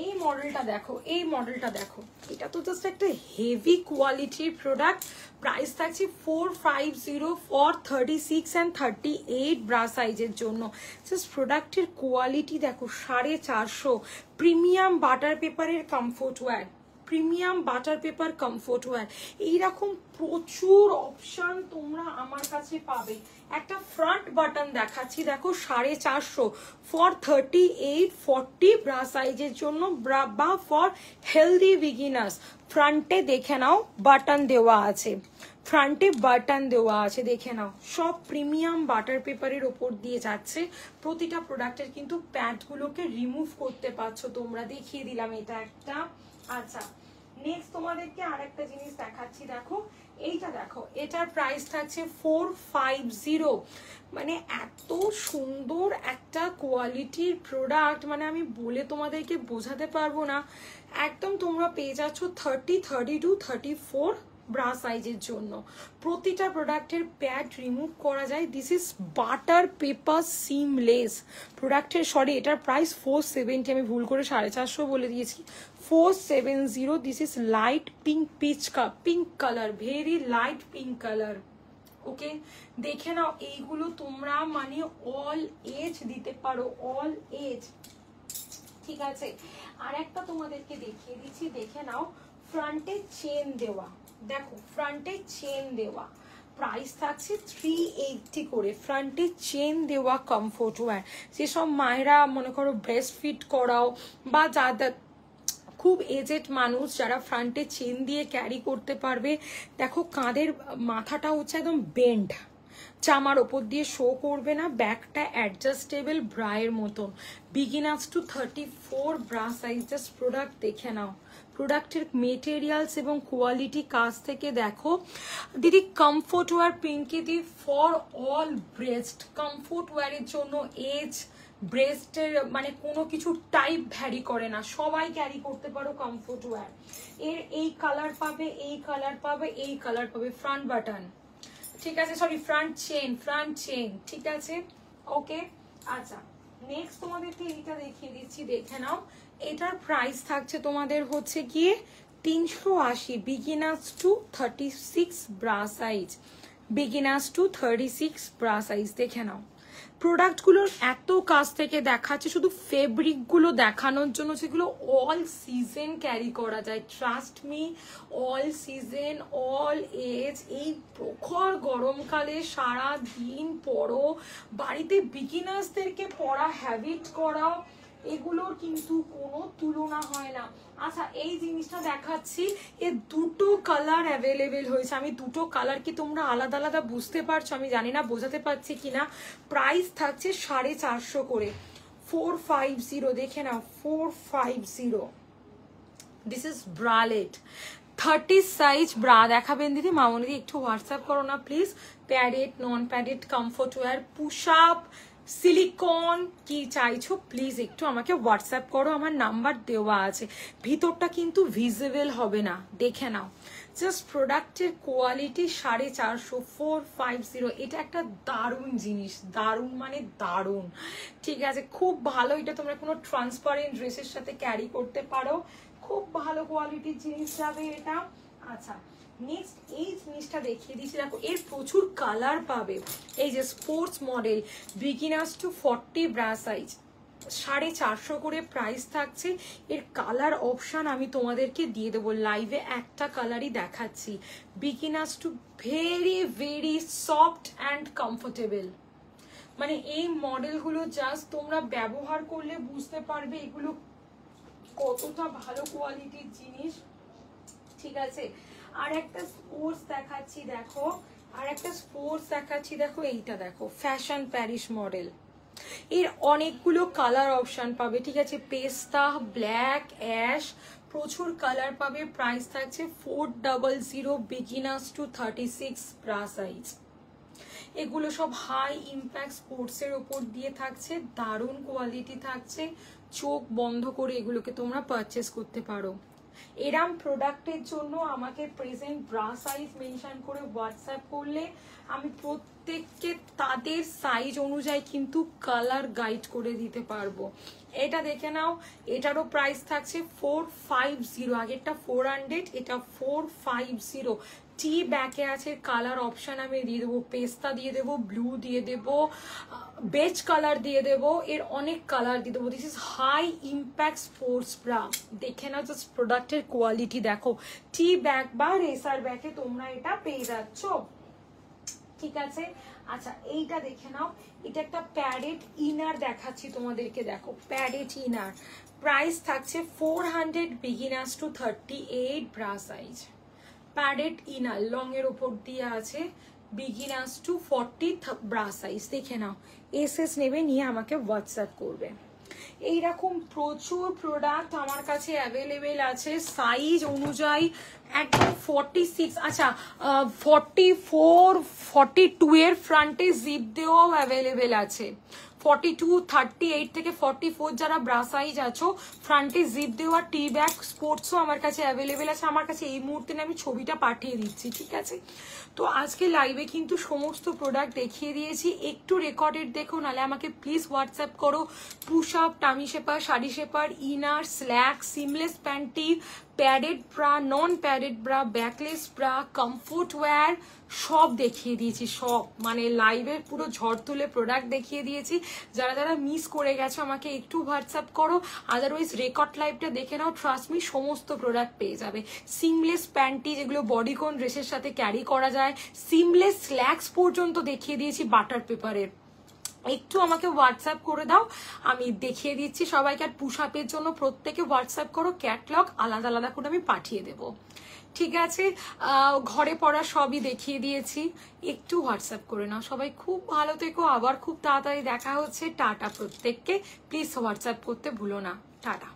এই মডেলটা দেখো, এই মডেলটা দেখো, এটা তো জাস্ট একটা হেভি কোয়ালিটির প্রোডাক্ট। প্রাইস থাকছে 450 ফর 36 and 38 ব্রা সাইজের জন্য। জাস্ট প্রোডাক্টের কোয়ালিটি দেখো, 450। প্রিমিয়াম বাটার পেপারের comfort wear, premium butter paper comfort wear, এইরকম প্রচুর অপশন তোমরা আমার কাছে পাবে। একটা ফ্রন্ট বাটন দেখাচ্ছি, দেখো 450 ফর 38, 40 ব্রা সাইজের জন্য বা ফর হেলদি বিগিনার্স। ফ্রন্টে দেখে নাও বাটন দেওয়া আছে, ফ্রন্টে বাটন দেওয়া আছে, দেখে নাও। সব প্রিমিয়াম বাটার পেপারের ওপর দিয়ে যাচ্ছে। প্রতিটা প্রোডাক্টের কিন্তু প্যাডগুলোকে রিমুভ করতে পারছো তোমরা, দেখিয়ে দিলাম এটা একটা। আচ্ছা, নেক্সট তোমাদেরকে আরেকটা জিনিস দেখাচ্ছি, দেখো এইটা দেখো, এটার প্রাইস থাকছে 450। মানে এত সুন্দর একটা কোয়ালিটির প্রোডাক্ট, মানে আমি বলে তোমাদেরকে বোঝাতে পারবো না। একদম তোমরা পেয়ে যাচ্ছ 30, 32, 34 ব্রা সাইজের জন্য। প্রতিটা প্রোডাক্টের প্যাড রিমুভ করা যায়। This is butter paper seamless প্রোডাক্টের, সরি এটার প্রাইস 470, আমি ভুল করে 450 বলে দিয়েছি, 470। This is light pink pink colour, very light pink colour, okay? দেখে নাও, এইগুলো তোমরা মানে অল এজ দিতে পারো, অল এজ, ঠিক আছে? আর একটা তোমাদেরকে দেখিয়ে দিচ্ছি, দেখে নাও, ফ্রন্টে চেন দেওয়া, দেখো ফ্রন্টে চেন দেওয়া, প্রাইস থাকছে 380 করে। ফ্রন্টে চেন দেওয়া কমফোর্ট ওয়্যার, যেসব মায়েরা মনে করো ব্রেস্ট ফিট করাও, বা যাদের খুব এজেড মানুষ যারা ফ্রন্টে চেন দিয়ে ক্যারি করতে পারবে। দেখো কাঁধের মাথাটা হচ্ছে একদম বেন্ড, জামার ওপর দিয়ে শো করবে না, ব্যাকটা অ্যাডজাস্টেবল ব্রায়ের মতন। Beginners to 34 bra size. Just product দেখে নাও, প্রোডাক্টের মেটেরিয়ালস এবং কোয়ালিটি কাজ থেকে দেখো। দিদি কমফোর্ট ওয়্যার পিঙ্কিদি ফর অল ব্রেস্ট, কমফোর্ট ওয়্যারের জন্য এজ ব্রেস্টের মানে কোনো কিছু টাইপ ভ্যারি করে না, সবাই ক্যারি করতে পারো কমফোর্ট ওয়্যার। এর এই কালার পাবে, এই কালার পাবে, এই কালার পাবে। ফ্রন্ট বাটন, ঠিক আছে, সরি ফ্রন্ট চেন, ঠিক আছে, ওকে? আচ্ছা, নেক্সট তোমাদেরকে এইটা দেখিয়ে দিচ্ছি, দেখে নাও। এটার প্রাইস থাকছে তোমাদের হচ্ছে গিয়ে 380। Beginners to 36 bra size, beginners to 36 bra size, দেখে নাও। প্রোডাক্টগুলোর এত কাছ থেকে দেখাচ্ছে শুধু ফেব্রিকগুলো দেখানোর জন্য, সেগুলো অল সিজন ক্যারি করা যায়, trust me, all season, all age. এই প্রখর গরমকালে সারা দিন পরো, বাড়িতে বিগিনার্সদেরকে পরা হ্যাবিট করাও, এগুলোর কিন্তু কোনো তুলনা হয় না। আচ্ছা, এই জিনিসটা দেখাচ্ছি, এর দুটো কালার অ্যাভেলেবেল হয়েছে। আমি দুটো কালার কি তোমরা আলাদা আলাদা বুঝতে পারছো, আমি জানি না বোঝাতে পারছি কিনা। প্রাইস থাকছে 450 করে, 450, দেখে নাও 450। This is bralette, 30 size bra দেখাবেন দিদি। মামনিদি একটু হোয়াটসঅ্যাপ করো না please. Padded, non padded, comfort wear, push up, silicone কি চাইছো প্লিজ একটু আমাকে হোয়াটসঅ্যাপ করো, আমার নাম্বার দেওয়া আছে। ভিতরটা কিন্তু ভিজিবল হবে না, দেখে নাও। জাস্ট প্রোডাক্টের কোয়ালিটি 450, 450। এটা একটা দারুণ জিনিস, দারুণ মানে দারুণ, ঠিক আছে, খুব ভালো। এটা তোমরা কোনো ট্রান্সপারেন্ট ড্রেসের সাথে ক্যারি করতে পারো, খুব ভালো কোয়ালিটির জিনিস যাবে এটা। আচ্ছা নেক্সট এই জিনিসটা দেখিয়ে দিচ্ছি, দেখো এর প্রচুর কালার পাবে। এই যে sports model, beginners to 40 bra size, 450 করে প্রাইস থাকছে। এর কালার অপশন আমি তোমাদেরকে দিয়ে দেবো, লাইভে একটা কালারই দেখাচ্ছি। Beginners to very very soft and comfortable, মানে এই মডেলগুলো জাস্ট তোমরা ব্যবহার করলে বুঝতে পারবে এগুলো কতটা ভালো কোয়ালিটির জিনিস, ঠিক আছে। আর একটা স্পোর্টস দেখাচ্ছি দেখো, আর একটা স্পোর্টস দেখাচ্ছি দেখো, এইটা দেখো ফ্যাশন প্যারিস মডেল। এর অনেকগুলো কালার অপশন পাবে, ঠিক আছে, পেস্তা, ব্ল্যাক, অ্যাশ, প্রচুর কালার পাবে। প্রাইস থাকছে 400, বিগিনার্স টু 36 ব্রা সাইজ। এগুলো সব হাই ইম্প্যাক্ট স্পোর্টসের ওপর দিয়ে থাকছে, দারুণ কোয়ালিটি থাকছে। চোখ বন্ধ করে এগুলোকে তোমরা পারচেস করতে পারো। এরম প্রোডাক্টের জন্য আমাকে প্রেজেন্ট ব্রা সাইজ মেনশন করে হোয়াটসঅ্যাপ করলে আমি প্রত্যেককে তাদের সাইজ অনুযায়ী কিন্তু কালার গাইড করে দিতে পারবো। এটা দেখে নাও, এটারও প্রাইস থাকছে 450, আগেরটা 400, এটা 450। টি ব্যাকে আছে, কালার অপশন আমি দিয়ে দেবো, পেস্তা দিয়ে দেবো, ব্লু দিয়ে দেবো, বেজ কালার দিয়ে দেবো, এর অনেক কালার দিয়ে দেবো। This is high impact sports bra. দেখে নাও জাস্ট প্রোডাক্টের কোয়ালিটি দেখো। টি ব্যাগ বা রেসার ব্যাগে তোমরা এটা পেয়ে যাচ্ছ, ঠিক আছে। আচ্ছা এইটা দেখে নাও, এটা একটা প্যাডেড ইনার দেখাচ্ছি তোমাদেরকে, দেখো প্যাডেড ইনার, প্রাইস থাকছে 400, beginners to 38 bra size. Padded inner long এর উপর দিয়ে আছে, বিগিনার্স টু 40 ব্রা সাইজ। দেখে নাও, এসএস নেবে, নিয়ে আমাকে হোয়াটসঅ্যাপ করবে। এইরকম প্রচুর প্রোডাক্ট আমার কাছে অ্যাভেলেবেল আছে সাইজ অনুযায়ী, একদম 46, আচ্ছা 44, 42 এর ফ্রন্টে জিপ দেওয়াও অ্যাভেলেবেল আছে। 42, 38 থেকে 44 যারা ব্রা সাইজ আছো, ফ্রন্টে জিপ দেওয়া টি ব্যাগ স্পোর্টসও আমার কাছে অ্যাভেলেবেল আছে। আমার কাছে এই মুহূর্তে আমি ছবিটা পাঠিয়ে দিচ্ছি, ঠিক আছে। তো আজকে লাইভে কিন্তু সমস্ত প্রোডাক্ট দেখিয়ে দিয়েছি, একটু রেকর্ডেড দেখো, নাহলে আমাকে প্লিজ হোয়াটসঅ্যাপ করো। Push up, tummy shaper, sari shaper, inner, slack, seamless panty, padded bra, non padded bra, backless bra, comfort wear, সব দেখিয়ে দিয়েছি, সব মানে লাইভে পুরো ঝড় তুলে প্রোডাক্ট দেখিয়ে দিয়েছি। যারা যারা মিস করে গেছো আমাকে একটু হোয়াটসঅ্যাপ করো, আদারওয়াইজ রেকর্ড লাইভটা দেখে নাও, ট্রাস্ট মি সমস্ত প্রোডাক্ট পেয়ে যাবে। সিমলেস প্যান্টি যেগুলো বডিকন ড্রেসের সাথে ক্যারি করা যায়, সিমলেস স্ল্যাক্স পর্যন্ত দেখিয়ে দিয়েছি বাটার পেপারের। একটু আমাকে হোয়াটসঅ্যাপ করে দাও, আমি দেখিয়ে দিচ্ছি সবাইকে। আর পুশ আপের জন্য প্রত্যেকে হোয়াটসঅ্যাপ করো, ক্যাটলগ আলাদা আলাদা করে আমি পাঠিয়ে দেবো, ঠিক আছে। ঘরে পড়া সবই দেখিয়ে দিয়েছি, একটু হোয়াটসঅ্যাপ করে নাও। সবাই খুব ভালো থেকো, আবার খুব তাড়াতাড়ি দেখা হচ্ছে। টাটা প্রত্যেককে, প্লিজ হোয়াটসঅ্যাপ করতে ভুলো না। টাটা।